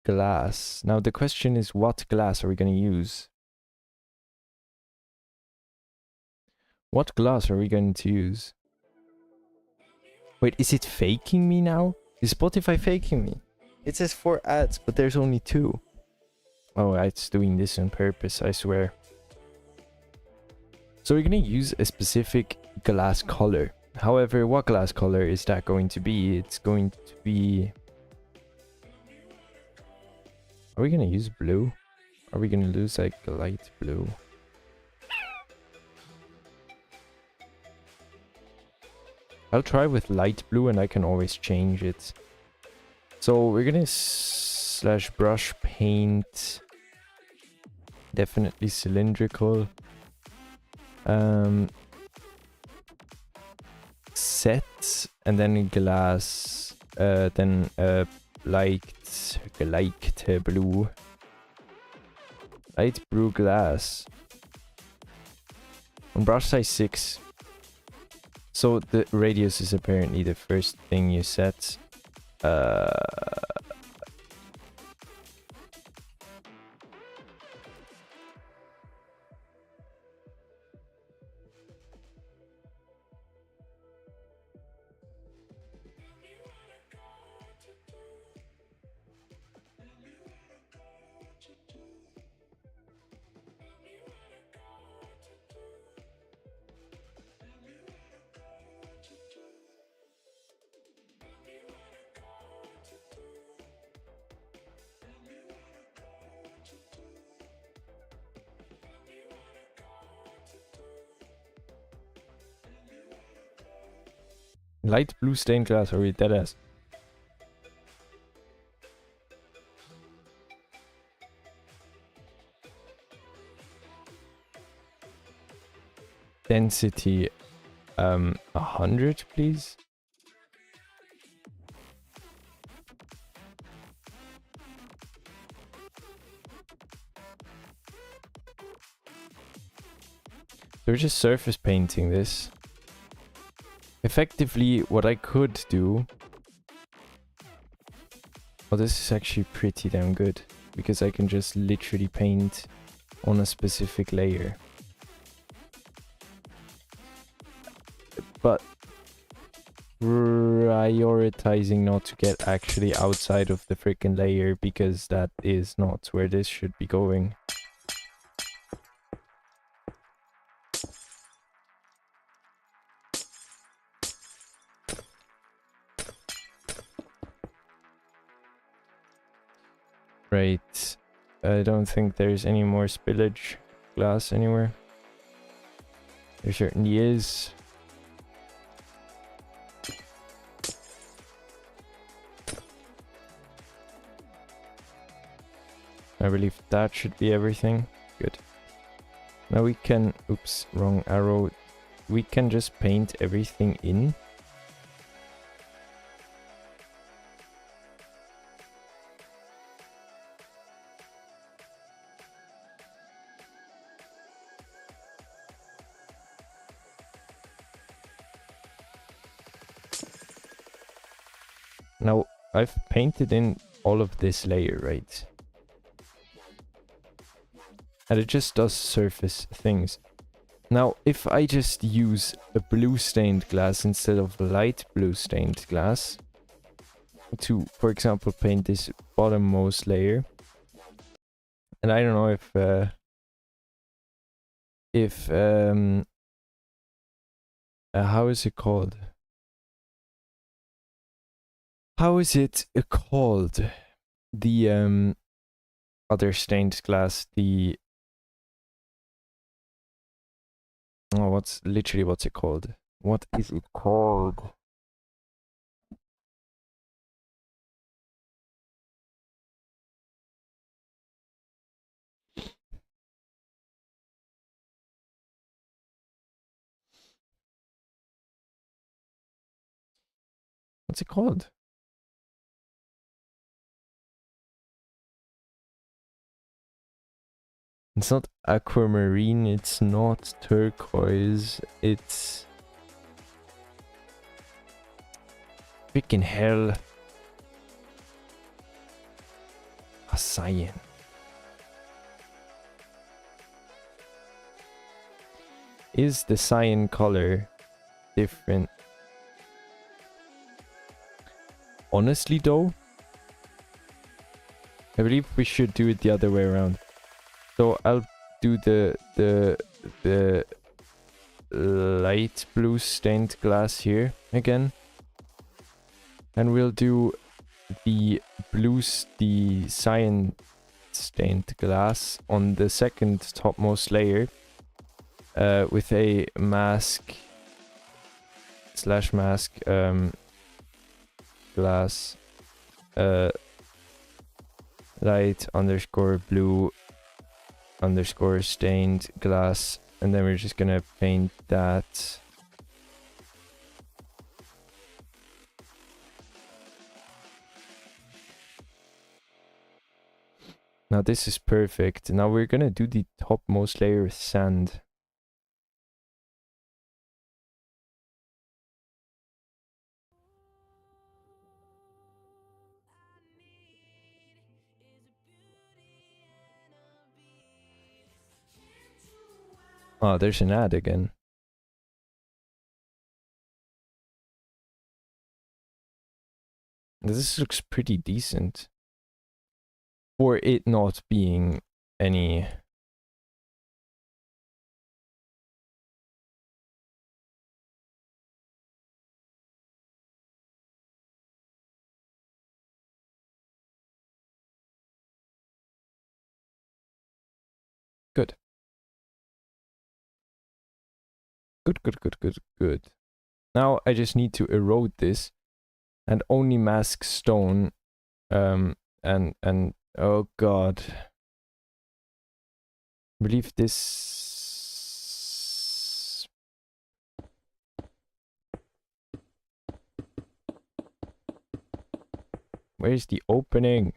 glass. Now the question is, what glass are we gonna use? What glass are we going to use? Wait, is it faking me now? Is Spotify faking me? It says 4 ads, but there's only 2. Oh, it's doing this on purpose, I swear. So we're gonna use a specific glass color. However, what glass color is that going to be? It's going to be... Are we gonna use blue? Are we gonna use like light blue? I'll try with light blue and I can always change it. So we're gonna slash brush paint. Definitely cylindrical. Set and then glass. Then light blue. Light blue glass. On brush size 6. So the radius is apparently the first thing you set. Light blue stained glass, are we dead ass? Density 100, please. So we're just surface painting this. Effectively, what I could do... Oh, this is actually pretty damn good. Because I can just literally paint on a specific layer. But prioritizing not to get actually outside of the freaking layer, because that is not where this should be going. Right. I don't think there's any more spillage glass anywhere. There certainly is. I believe that should be everything. Good. Now we can... Oops, wrong arrow. We can just paint everything in. Now, I've painted in all of this layer, right? And it just does surface things. Now, if I just use a blue stained glass instead of light blue stained glass to, for example, paint this bottommost layer, and I don't know if if how is it called? How is it called? The other stained glass, the oh, what's it called? What is it called? What's it called? It's not aquamarine, it's not turquoise, it's freaking hell. A cyan. Is the cyan color different? Honestly though, I believe we should do it the other way around. So I'll do the light blue stained glass here again. And we'll do the cyan stained glass on the second topmost layer with a mask glass light underscore blue underscore stained glass, and then we're just gonna paint that. Now this is perfect. Now we're gonna do the topmost layer with sand. Oh, there's an ad again. This looks pretty decent. For it not being any... Good. Good. Now I just need to erode this and only mask stone. And oh god. I believe this... Where's the opening?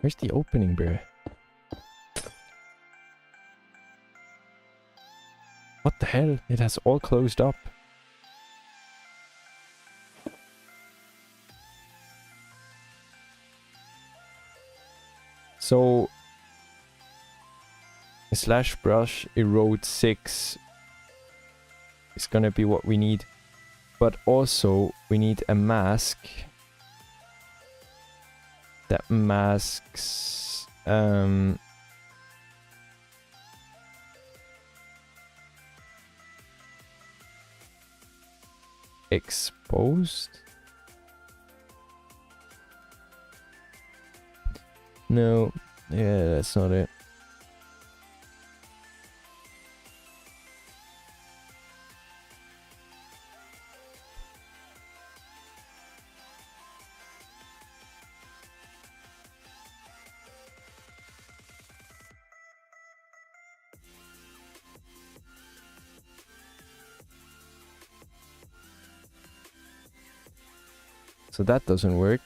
Where's the opening, bruh? What the hell? It has all closed up. So... slash brush erode 6 is gonna be what we need. But also, we need a mask that masks exposed? No, yeah, that's not it. So that doesn't work.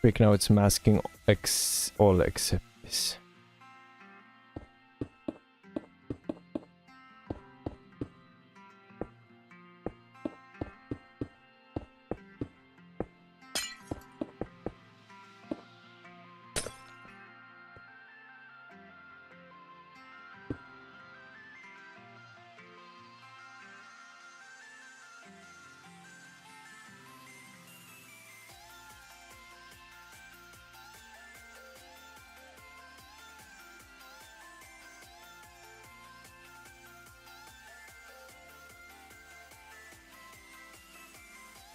Freak, now it's masking all except this.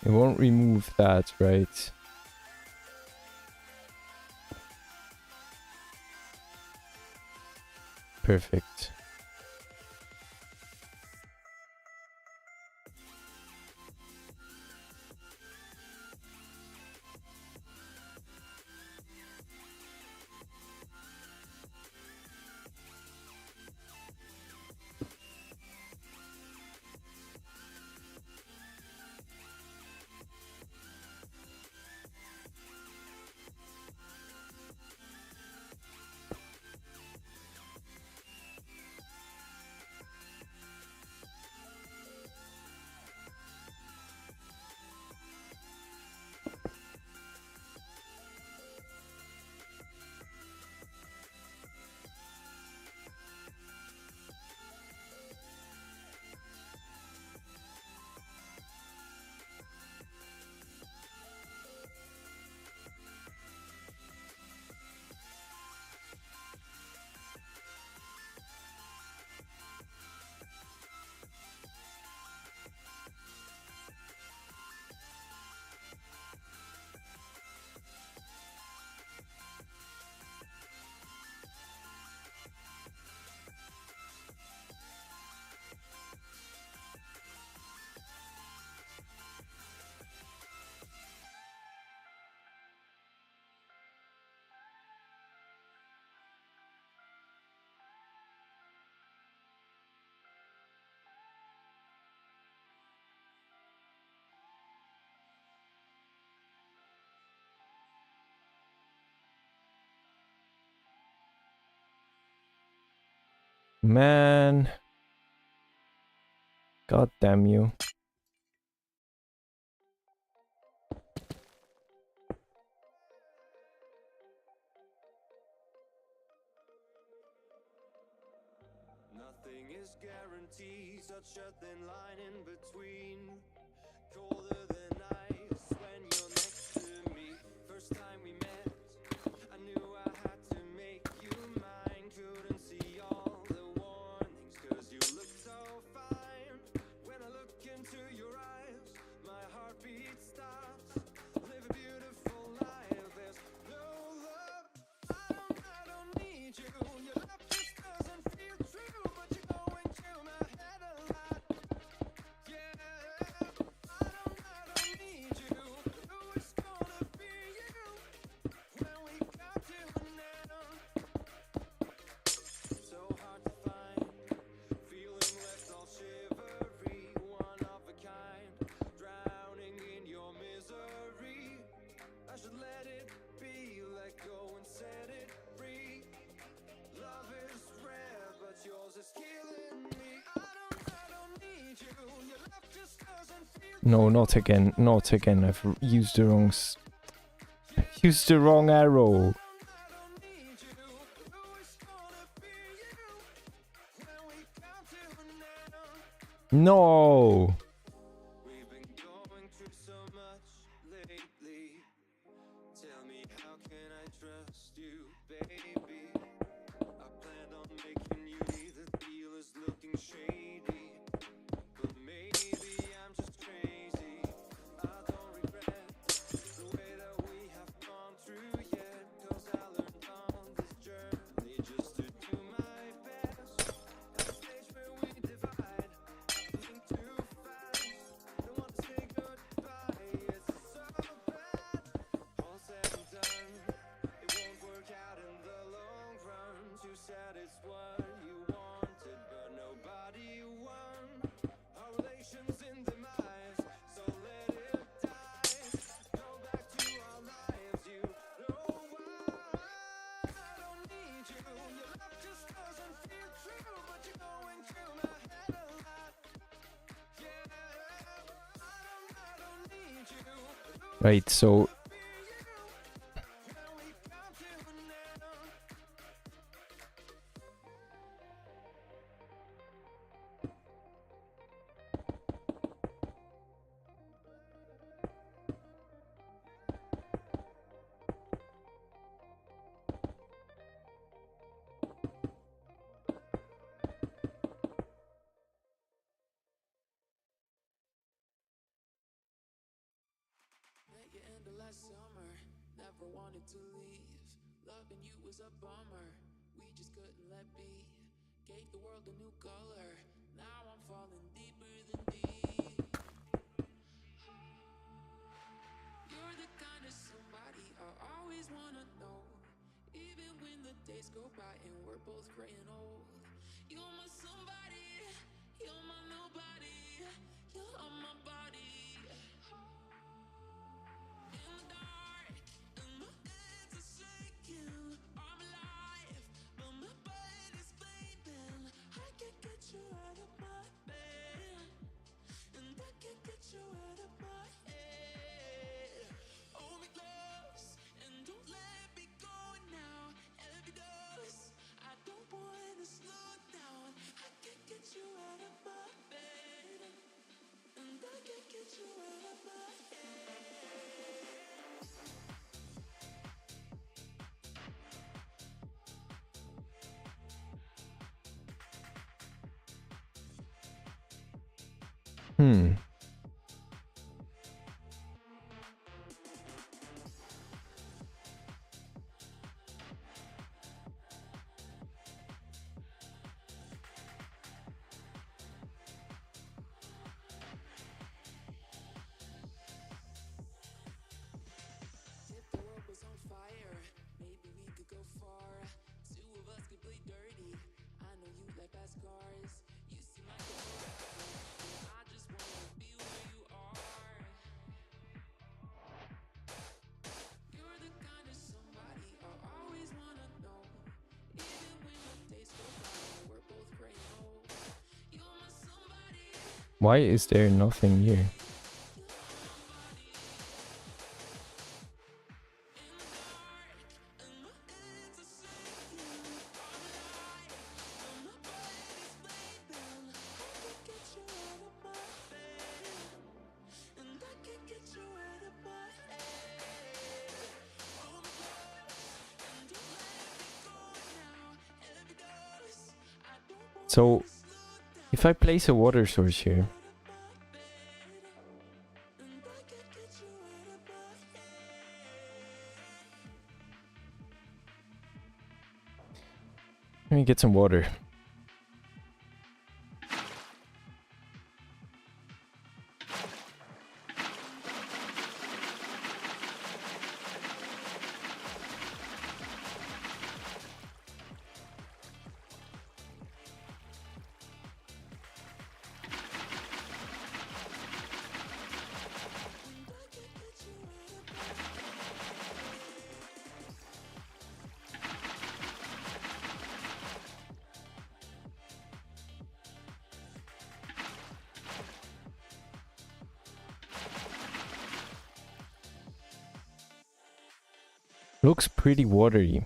It won't remove that, right? Perfect. Man. God damn you. Nothing is guaranteed, such a thin line in between. Colder than ice when you're next to me. First time we met, I knew I had to make you mine. Couldn't see all the warnings, cause you look so fine. When I look into your eyes, my heartbeat stops. Live a beautiful life, there's no love. I don't need you. Your love just doesn't feel true, but you're going to my head a lot. Yeah, I don't need you. Who is gonna be you when we got to an end? So hard to find, feeling left all shivery, one of a kind, drowning in your misery. I should let it be, let go and set it free. Love is rare, but yours is killing me. I don't need you. Your love just doesn't feel. No, not again. Not again. I've used the wrong used the wrong arrow. I don't need you. Who is gonna be you when we come to an end? No. We've been going through so much lately. Tell me, how can I trust you, baby? I planned on making you leave. The deal is looking shady, but maybe I'm just crazy. I don't regret the way that we have gone through yet, cause I learned on this journey just to do my best. At the stage where we divide, I blink too fast. Don't want to say goodbye, it's so bad. All said and done, it won't work out in the long run. You said it's what you wanted, but nobody Right, so Met you end of last summer, never wanted to leave. Loving you was a bummer, we just couldn't let be. Gave the world a new color, now I'm falling deeper than deep. You're the kind of somebody I always wanna know, even when the days go by and we're both graying old. You're my somebody, you're my nobody, you're on my body. In the dark, and my hands are shaking. I'm alive, but my body's fading. I can't get you out of my bed, and I can't get you out of my head. Hold me close, and don't let me go now. Every dose, I don't wanna slow down. I can't get you out of my bed, and I can't get you out of my head. If the world was on fire, maybe we could go far. Two of us could play dirty. I know you like fast cars. You seem like a forever, and I just wanna be where you are. You're the kind of somebody I always wanna know, even when the days go by and we're both graying old. You're my somebody, why is there nothing here? and my hands are shaking. I'm alive, and my body's fading. I can't get you out of my bed, and I can't get you out of my head. Hold me close, and don't let me go now. Every dose, I don't So wanna slow down. if I place a water source here, Out of my bed, and I can't get you out of my head. let me get some water. Looks pretty watery.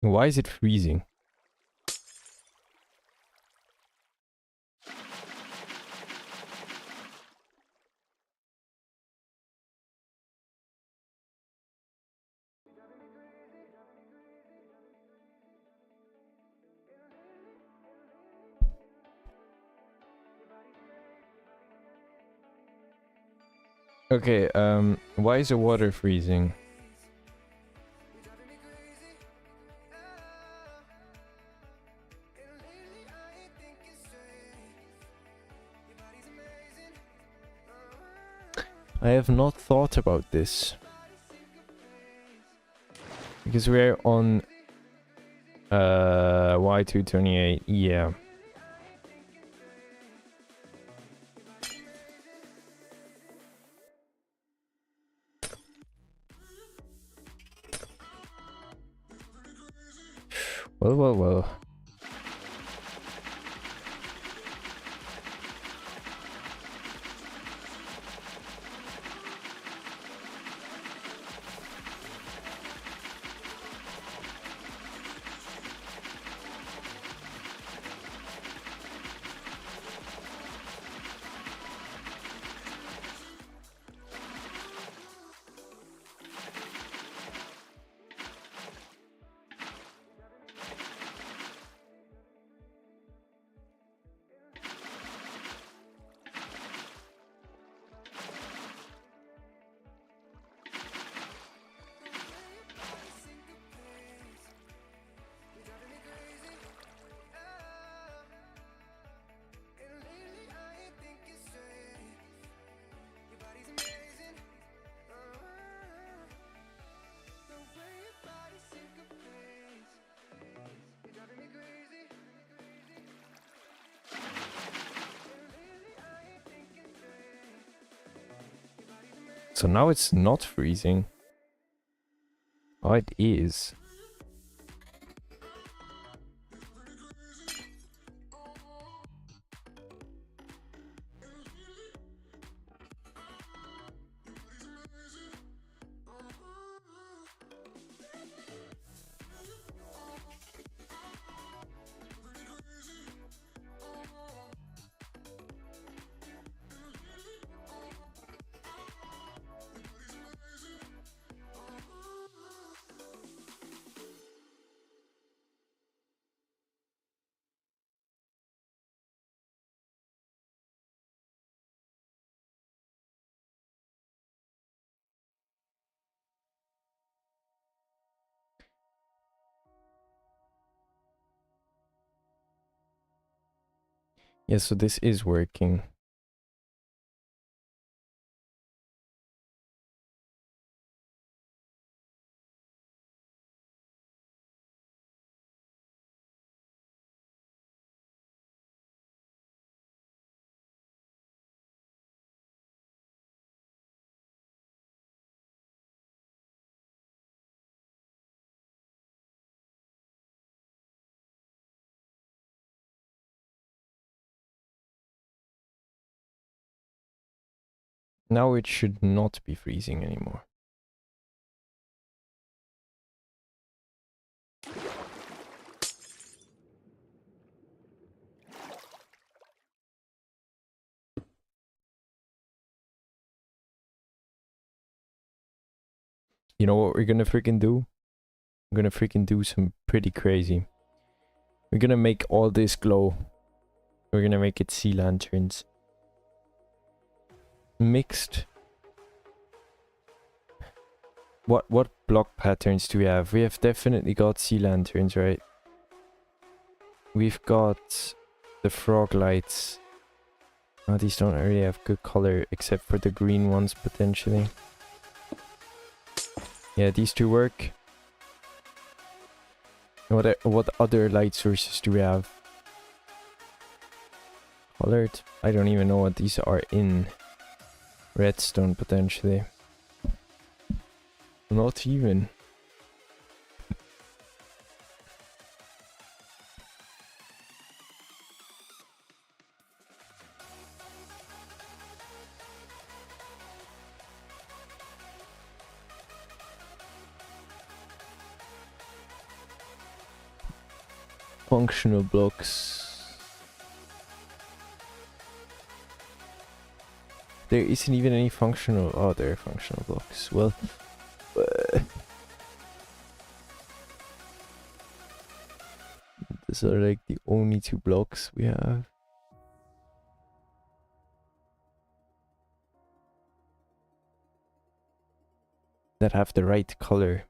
Why is it freezing? Okay, why is the water freezing? I have not thought about this. Because we're on Y228, yeah. Well. So now it's not freezing. Oh, it is. Yeah, so this is working. Now it should not be freezing anymore. You know what we're gonna freaking do? We're gonna freaking do some pretty crazy. We're gonna make all this glow. We're gonna make it sea lanterns. Mixed. What block patterns do we have? We have definitely got sea lanterns, right? We've got the frog lights. Oh, these don't really have good color except for the green ones potentially. Yeah, these two work. What other light sources do we have? Colored? I don't even know what these are in. Redstone potentially. Not even. Functional blocks. There isn't even any functional. Oh, there are functional blocks. Well, these are like the only two blocks we have. that have the right color.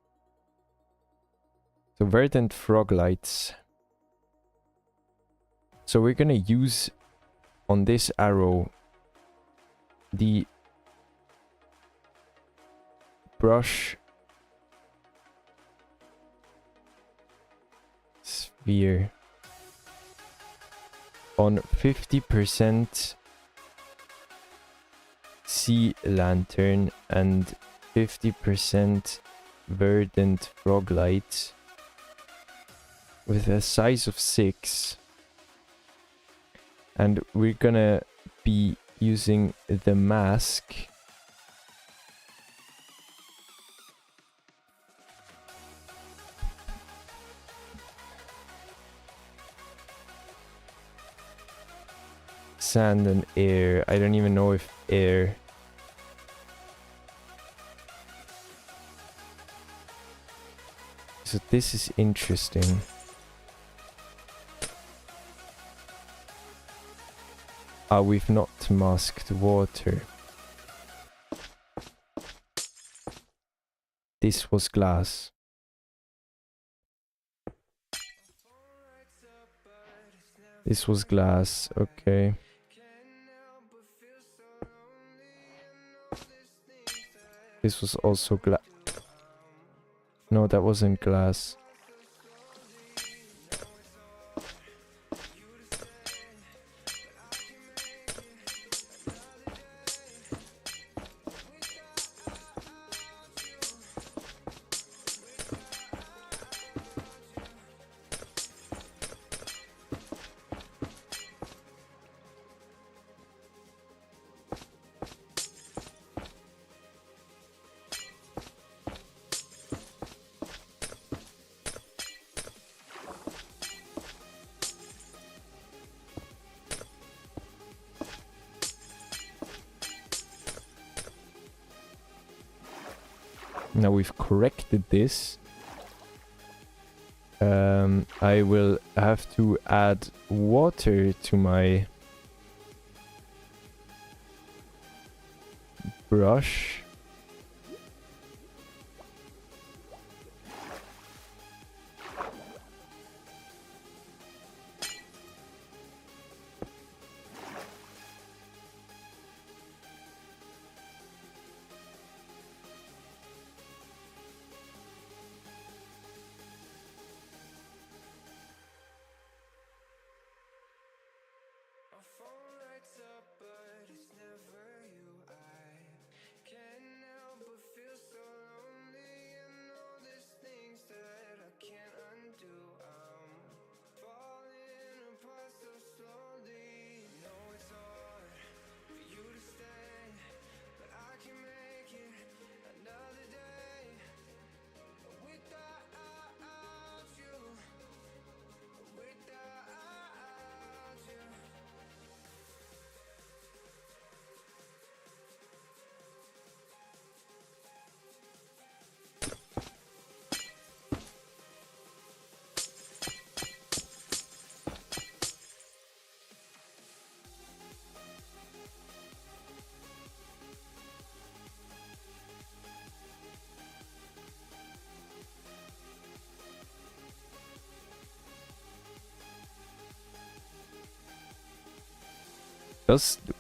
So verdant frog lights. So we're gonna use on this arrow the brush sphere on 50% sea lantern and 50% verdant frog light with a size of 6, and we're gonna be using the mask sand and air. I don't even know if air. So this is interesting. Ah, we've not masked water. This was glass. This was glass, okay. This was also glass. No, that wasn't glass. Now we've corrected this. I will have to add water to my brush.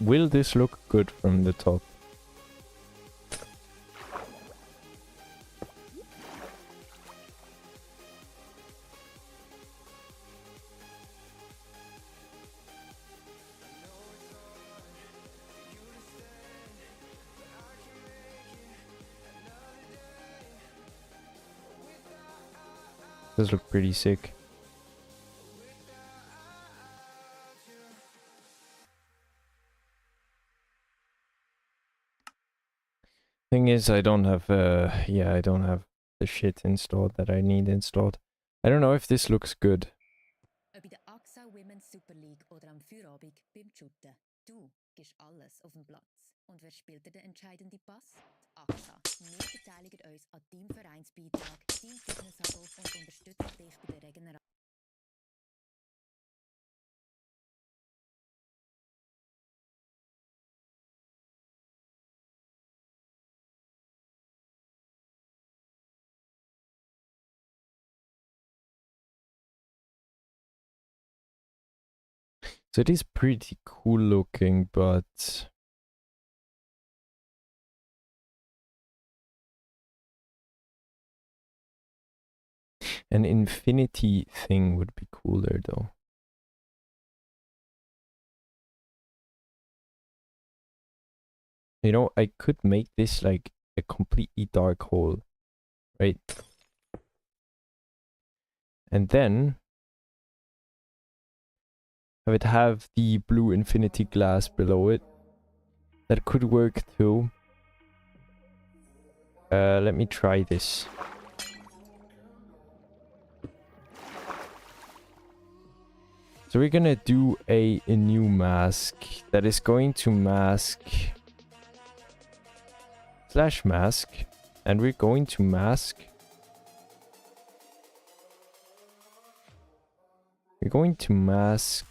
Will this look good from the top? Does look pretty sick. Thing is, I don't have I don't have the shit installed that I need installed. I don't know if this looks good. Ob in der AXA Women's Super League oder am Feierabend beim Shooten. Du gibst alles auf den Platz. Und wer spielt den entscheidenden Pass? Die AXA. Wir beteiligen uns an deinem Vereinsbeitrag, deinem Fitnessabo und unterstützen dich bei der Regeneration. So it is pretty cool looking, but an infinity thing would be cooler though. You know, I could make this like a completely dark hole, right? And then I would have the blue infinity glass below it. That could work too. Let me try this. So we're gonna do a new mask that is going to mask slash mask, and we're going to mask. We're going to mask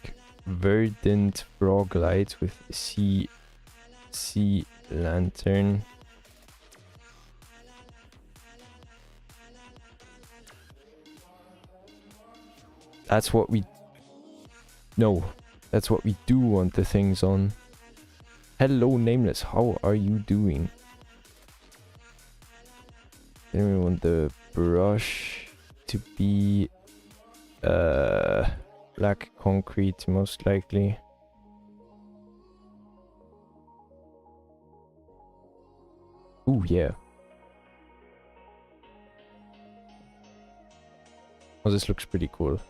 Verdant Froglight with Sea Lantern. That's what we... No, that's what we do want the things on. Hello, Nameless. How are you doing? Then we want the brush to be black concrete, most likely. Ooh, yeah. Oh, this looks pretty cool.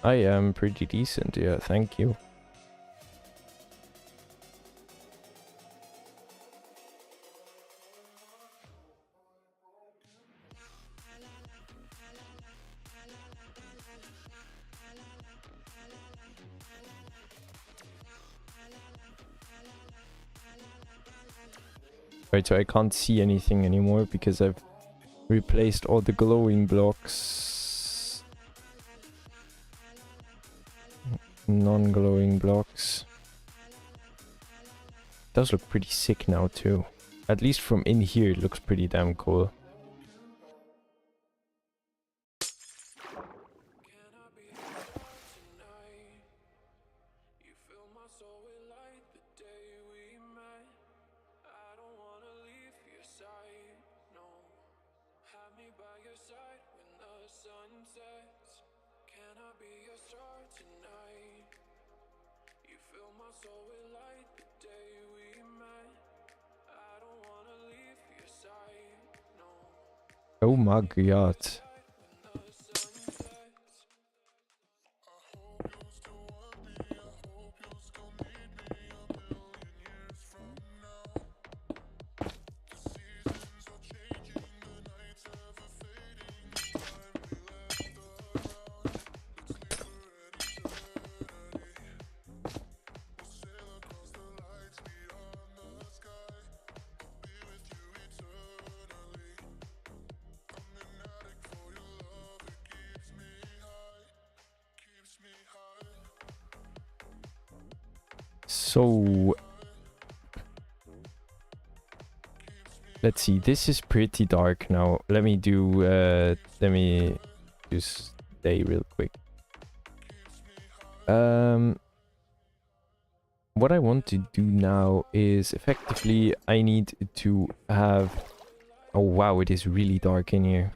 I am pretty decent, yeah, thank you. Right, so I can't see anything anymore because I've replaced all the glowing blocks. Non-glowing blocks. Does look pretty sick now too. At least from in here it looks pretty damn cool. Oh my god. So let's see, this is pretty dark now. Let me just stay real quick. What I want to do now is effectively I need to have... Oh wow, it is really dark in here.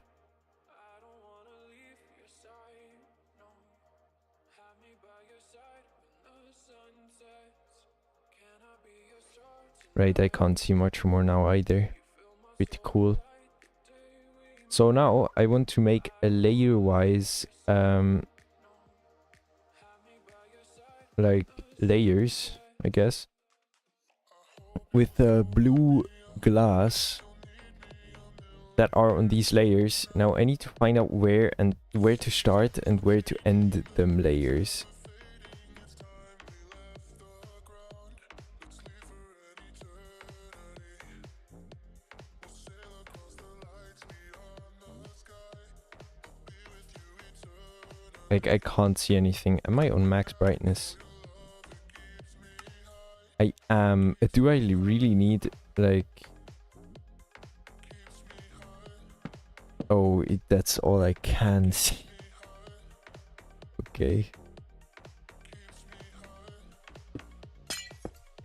Right, I can't see much more now either. Pretty cool. So now I want to make a layer-wise, like layers, I guess, with blue glass that are on these layers. Now I need to find out where to start and where to end them layers. Like, I can't see anything. Am I on max brightness? I am. Do I really need, like... Oh, that's all I can see. Okay.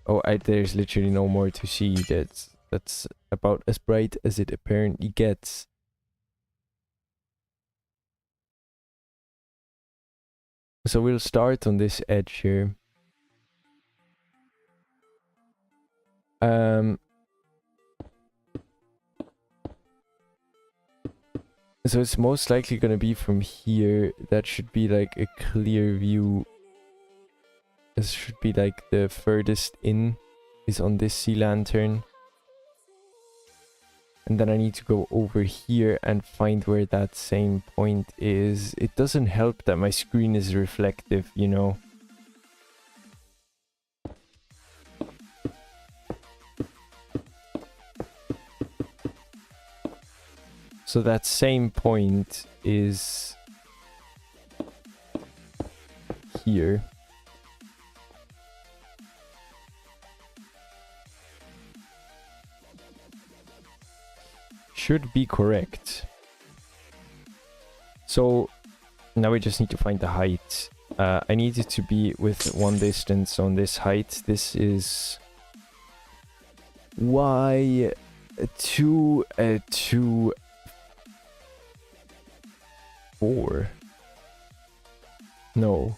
Oh, there's literally no more to see. That's about as bright as it apparently gets. So we'll start on this edge here. So it's most likely gonna be from here. That should be like a clear view. This should be like the furthest in is on this sea lantern. And then I need to go over here and find where that same point is. It doesn't help that my screen is reflective, you know. So that same point is here. Should be correct. So now we just need to find the height. I need it to be with one distance on this height. This is y2 to 4. No.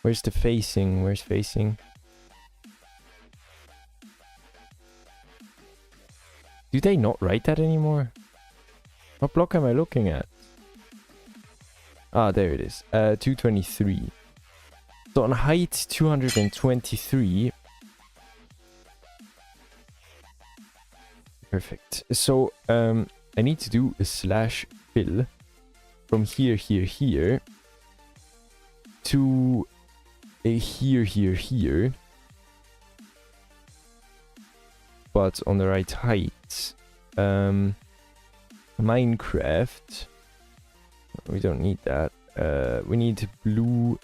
Where's the facing? Where's facing? Do they not write that anymore? What block am I looking at? Ah, there it is. 223. So on height 223. Perfect. So I need to do a slash fill from here to a here. But on the right height. Minecraft. We don't need that. We need blue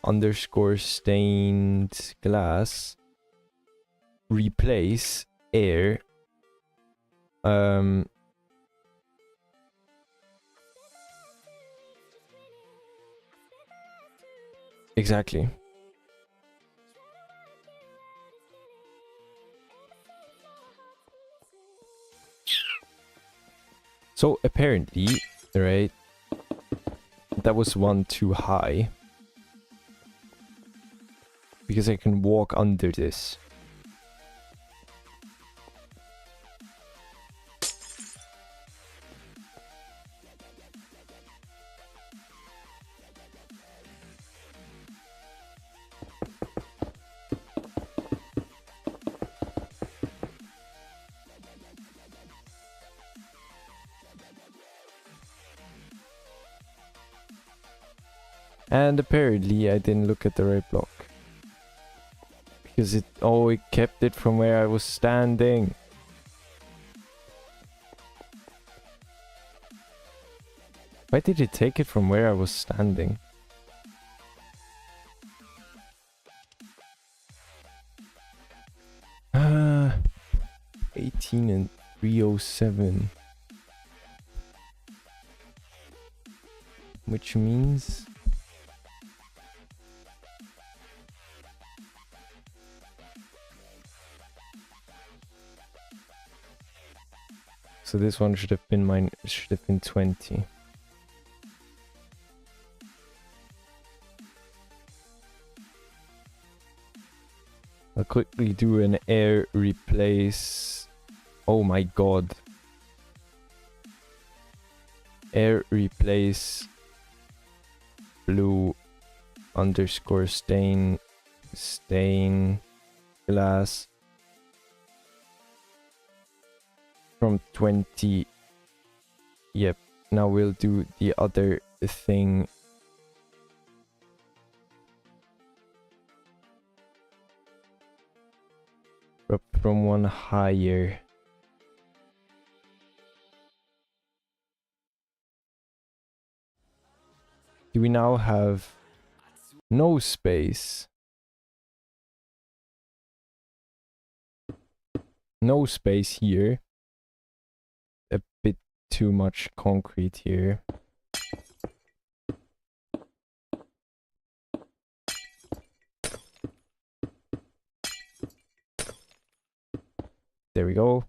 underscore stained glass. Replace air. Exactly. So apparently, right, that was one too high. Because I can walk under this. And apparently I didn't look at the right block. Because it kept it from where I was standing. Why did it take it from where I was standing? Ah, 18 and 307. Which means... So this one should have been 20. I'll quickly do an air replace. Oh my god. Air replace blue underscore stain glass from 20. Yep. Now we'll do the other thing. Up from one higher. Do we now have no space? No space here. A bit too much concrete here. There we go.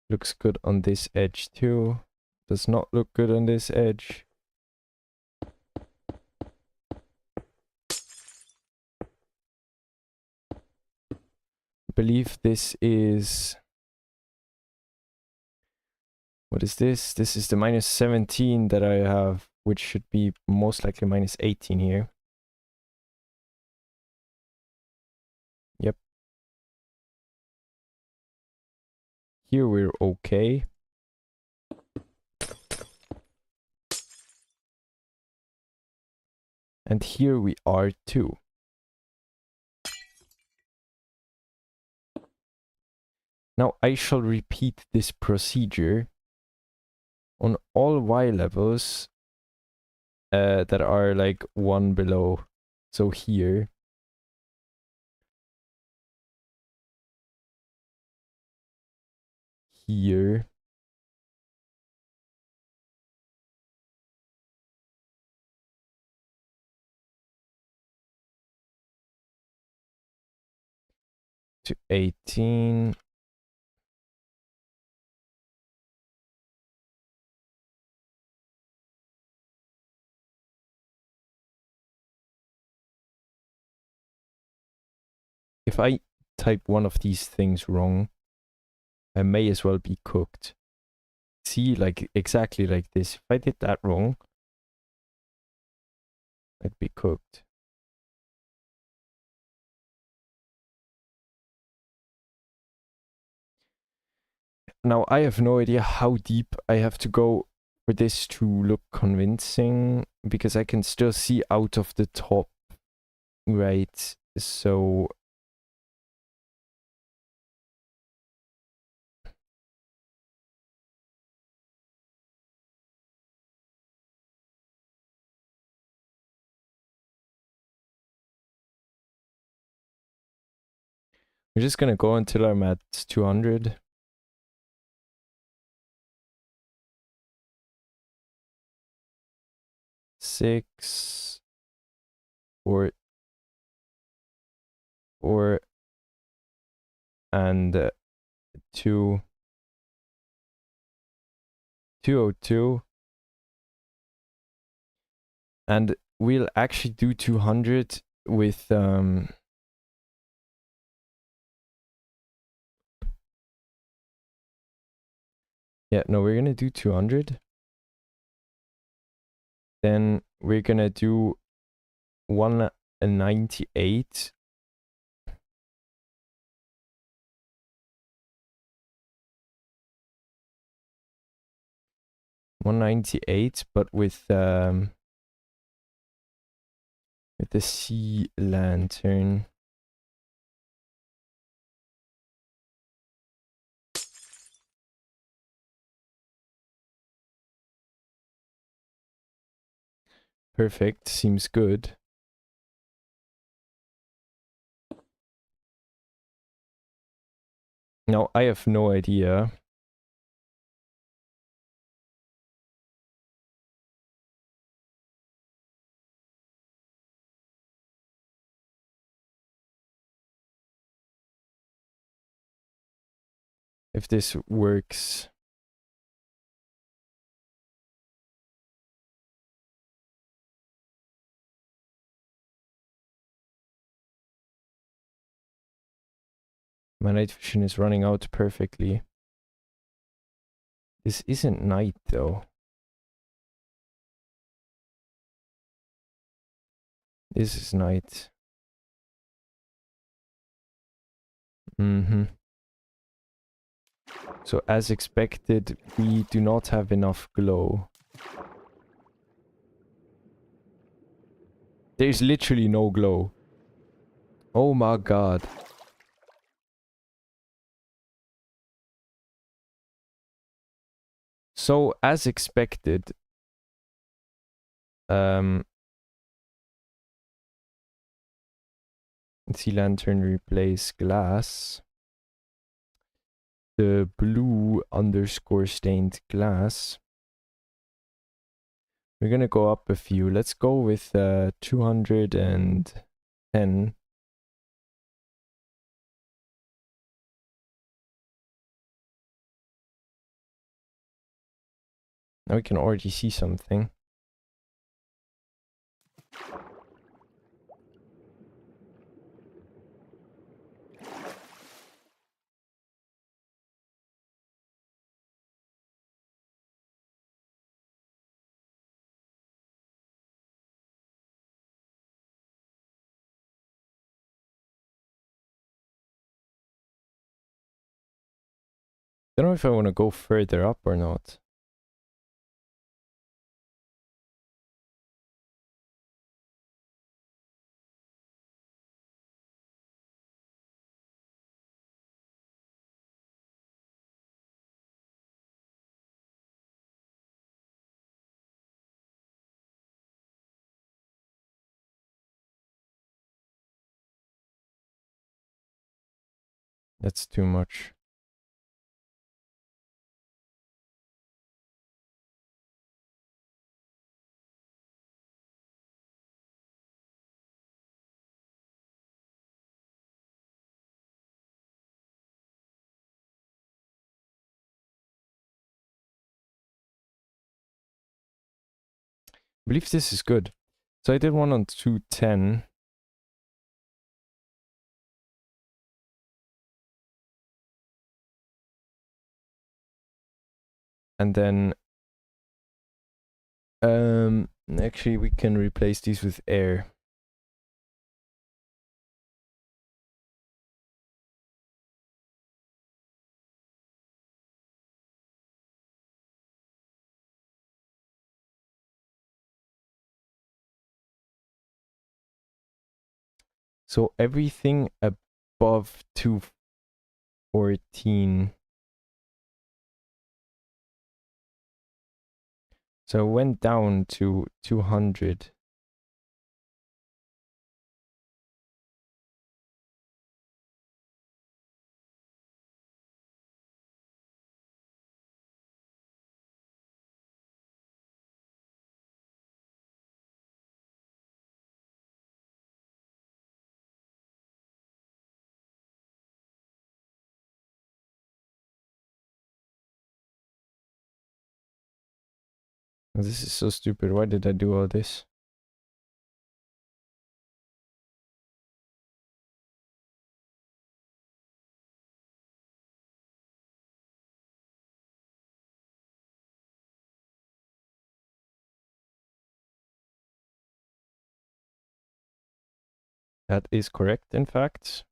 Looks good on this edge too. Does not look good on this edge. I believe this is... What is this? This is the minus 17 that I have, which should be most likely minus 18 here. Yep. Here we're okay. And here we are too. Now I shall repeat this procedure on all Y levels that are like one below. So here. Here. To 18. If I type one of these things wrong, I may as well be cooked. See, like exactly like this. If I did that wrong, I'd be cooked. Now I have no idea how deep I have to go for this to look convincing, because I can still see out of the top, right? So we're just gonna go until I'm at 200. Six, four, and 202. And we'll actually do 200 with yeah, no, we're gonna do 200. Then we're gonna do 198. But with the sea lantern. Perfect, seems good. Now I have no idea. If this works. My night vision is running out perfectly. This isn't night though. This is night. So as expected, we do not have enough glow. There's literally no glow. Oh my god. So as expected, Um, sea lantern replace glass. The blue underscore stained glass. We're gonna go up a few. Let's go with 210. Now we can already see something. Don't know if I want to go further up or not. That's too much. I believe this is good. So I did one on 210. And then actually we can replace these with air. So everything above 214. So I went down to 200. This is so stupid. Why did I do all this? That is correct, in fact.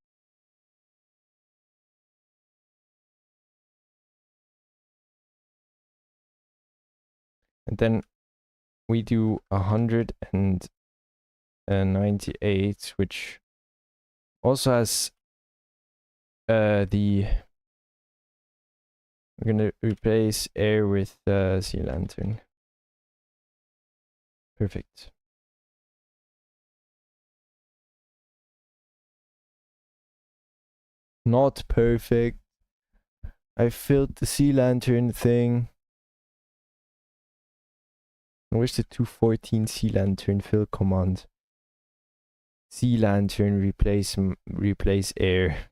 And then we do 198, which also has we're gonna replace air with sea lantern. Perfect. Not perfect. I filled the sea lantern thing. Where's the 214 sea lantern fill command? Sea lantern replace air.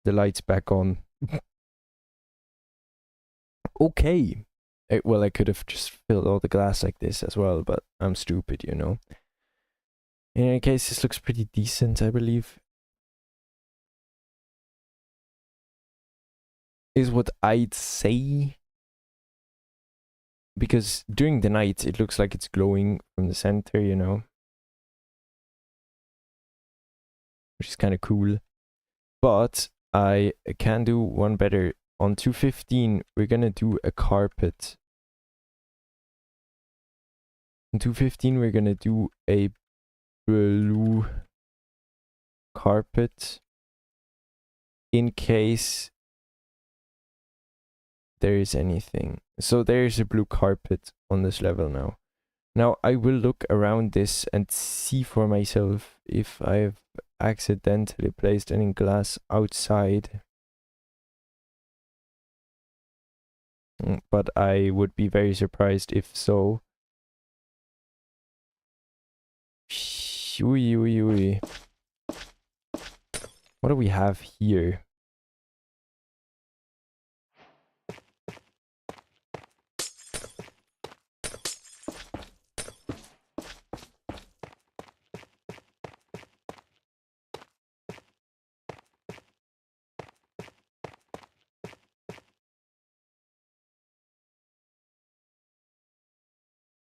The light's back on. Okay. Well, I could have just filled all the glass like this as well, but I'm stupid, you know. In any case, this looks pretty decent, I believe. Is what I'd say. Because during the night, it looks like it's glowing from the center, you know. Which is kind of cool. But I can do one better. On 215, we're gonna do a carpet. On 215, we're gonna do a blue carpet. In case there is anything. So there's a blue carpet on this level now. Now I will look around this and see for myself if I've accidentally placed any glass outside. But I would be very surprised if so. Ui, ui, ui. What do we have here?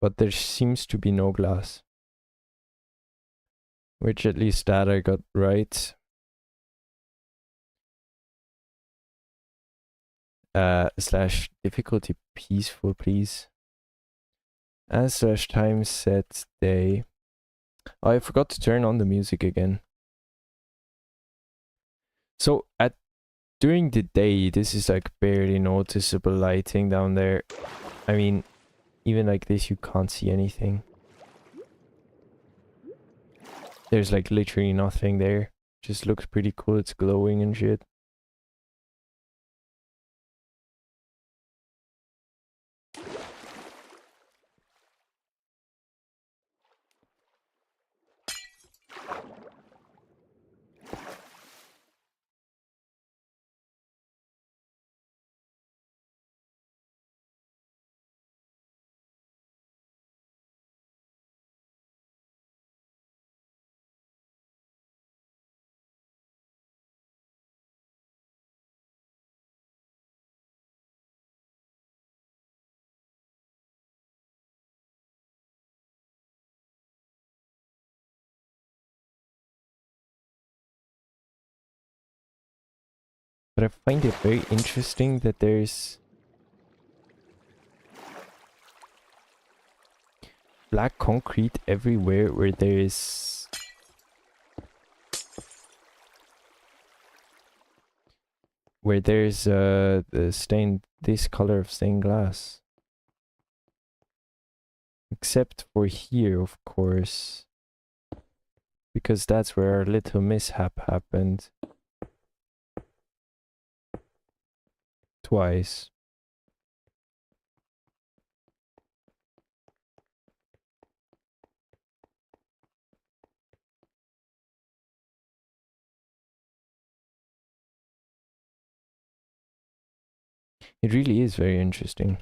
But there seems to be no glass. Which at least that I got right. Slash difficulty peaceful, please. And slash time set day. Oh, I forgot to turn on the music again. So during the day, this is like barely noticeable lighting down there. I mean, even like this, you can't see anything. There's like literally nothing there. Just looks pretty cool. It's glowing and shit. But I find it very interesting that there's black concrete everywhere where there is this color of stained glass. Except for here, of course. Because that's where our little mishap happened. Twice. It really is very interesting.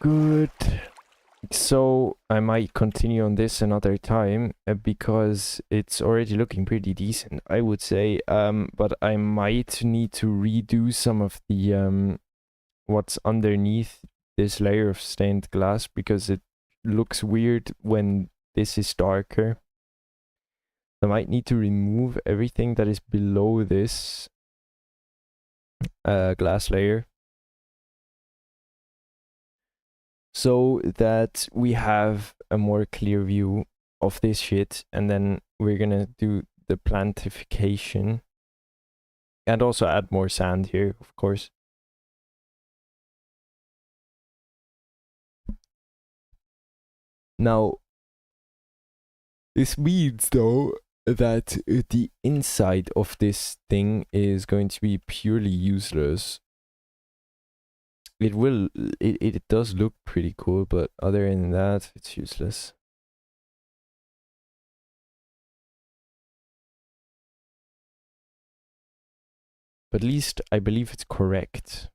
Good. So I might continue on this another time because it's already looking pretty decent, I would say. But I might need to redo some of the what's underneath this layer of stained glass because it looks weird when this is darker. I might need to remove everything that is below this glass layer, so that we have a more clear view of this shit, and then we're gonna do the plantification and also add more sand here, of course. Now, this means though that the inside of this thing is going to be purely useless. It does look pretty cool, but other than that, it's useless. But at least I believe it's correct.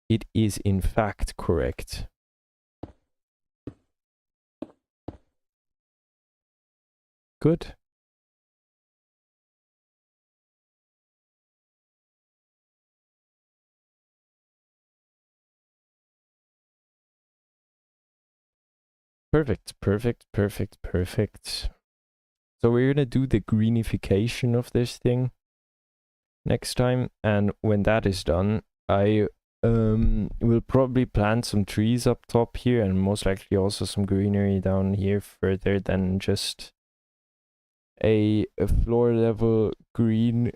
It is in fact correct. Good. Perfect, perfect, perfect, perfect. So we're gonna do the greenification of this thing next time, and when that is done, I will probably plant some trees up top here, and most likely also some greenery down here further than just a floor level green.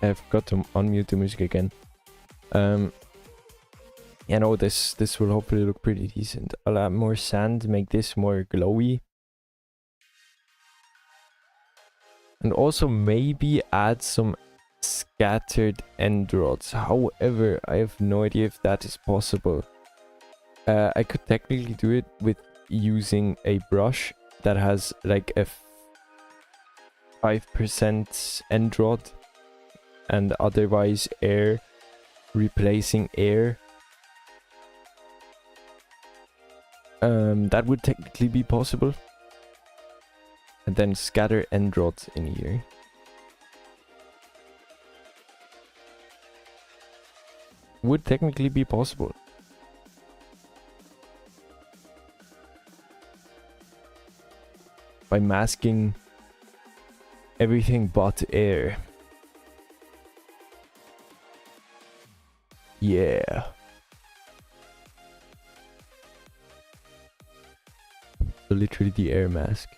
I forgot to unmute the music again. Yeah, no, this will hopefully look pretty decent. I'll add more sand, make this more glowy. And also maybe add some scattered end rods. However, I have no idea if that is possible. I could technically do it with using a brush that has like a 5% end rod and otherwise air replacing air. That would technically be possible. And then scatter end rods in here. Would technically be possible. By masking everything but air. Yeah. So literally the air mask.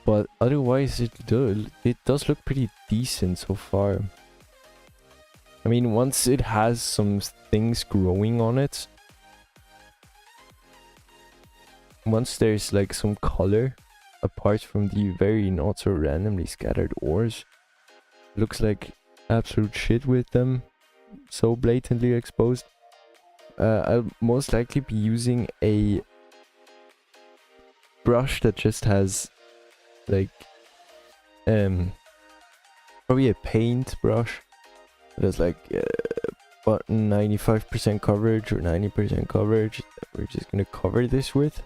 But otherwise it does look pretty decent so far. I mean, once it has some things growing on it, once there's like some color apart from the very not so randomly scattered ores, looks like absolute shit with them so blatantly exposed. I'll most likely be using a brush that just has like probably a paint brush that has like but 95% coverage or 90% coverage that we're just gonna cover this with.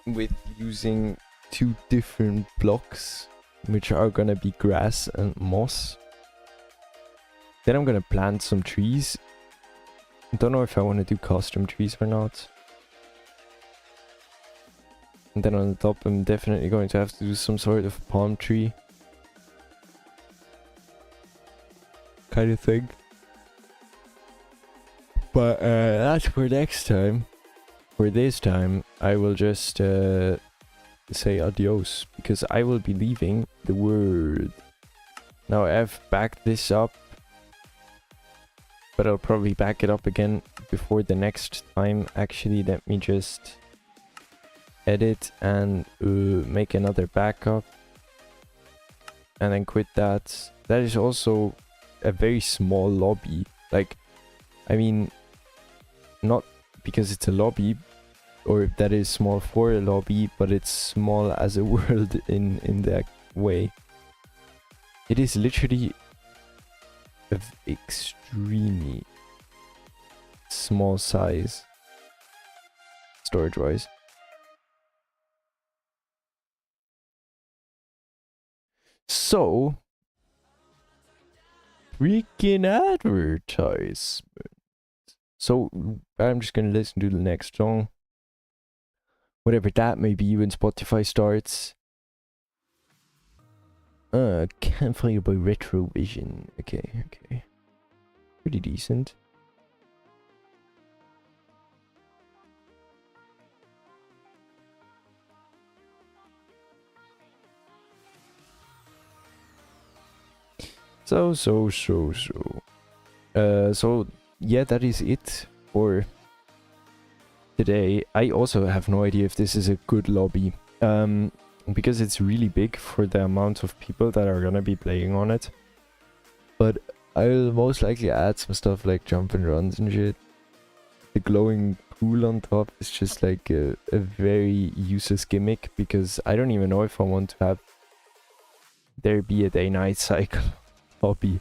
With using 2 different blocks, which are gonna be grass and moss. Then I'm gonna plant some trees. I don't know if I want to do custom trees or not. And then on the top I'm definitely going to have to do some sort of palm tree kind of thing. But that's for next time. For this time, I will just say adios, because I will be leaving the world. Now I've backed this up, but I'll probably back it up again before the next time. Actually, let me just edit and make another backup. And then quit that. That is also a very small lobby. Like, I mean, not because it's a lobby, or that is small for a lobby, but it's small as a world in that way. It is literally of extremely small size, storage wise. So, freaking advertisement. So, I'm just gonna listen to the next song. Whatever that may be when Spotify starts. Campfire by Retrovision. Okay. Pretty decent. So yeah, that is it for today. I also have no idea if this is a good lobby, because it's really big for the amount of people that are gonna be playing on it. But I'll most likely add some stuff like jump and runs and shit. The glowing pool on top is just like a very useless gimmick, because I don't even know if I want to have there be a day-night cycle hobby.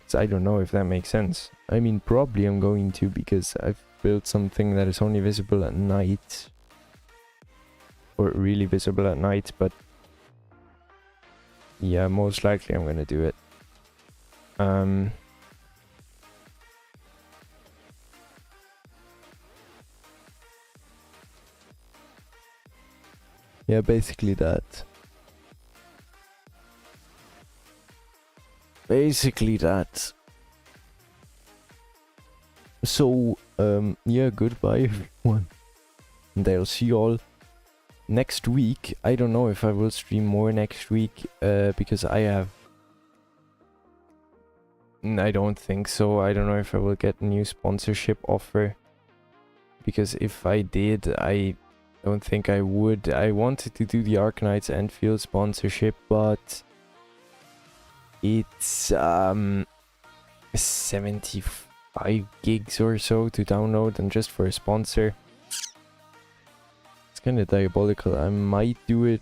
So I don't know if that makes sense. I mean, probably I'm going to, because I've build something that is only visible at night. Or really visible at night, but yeah, most likely I'm gonna do it. Yeah, basically that. Basically that. So, yeah, goodbye everyone. And I'll see you all next week. I don't know if I will stream more next week, because I don't think so. I don't know if I will get a new sponsorship offer. Because if I did, I don't think I would. I wanted to do the Arknights Enfield sponsorship, but it's 75 gigs or so to download, and just for a sponsor, it's kind of diabolical. I might do it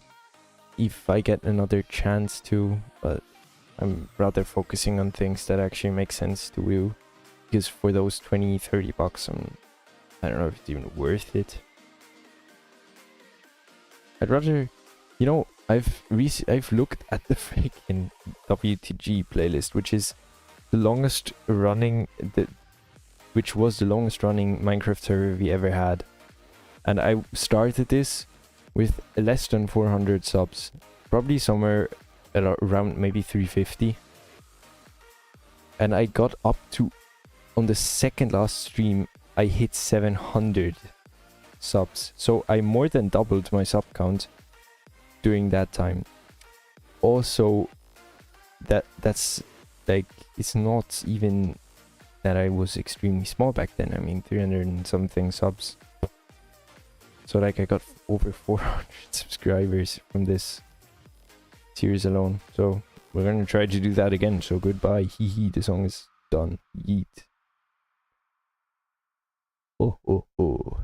if I get another chance to, but I'm rather focusing on things that actually make sense to do, because for those 20-30 bucks, I don't know if it's even worth it. I'd rather, you know, I've looked at the freaking WTG playlist, which is the longest running, which was the longest running Minecraft server we ever had, and I started this with less than 400 subs, probably somewhere around maybe 350, and I got up to, on the second last stream, I hit 700 subs, so I more than doubled my sub count during that time. Also, that's like, it's not even that I was extremely small back then. I mean, 300 and something subs. So like, I got over 400 subscribers from this series alone. So we're gonna try to do that again. So goodbye, hee hee, the song is done. Yeet. Oh oh oh.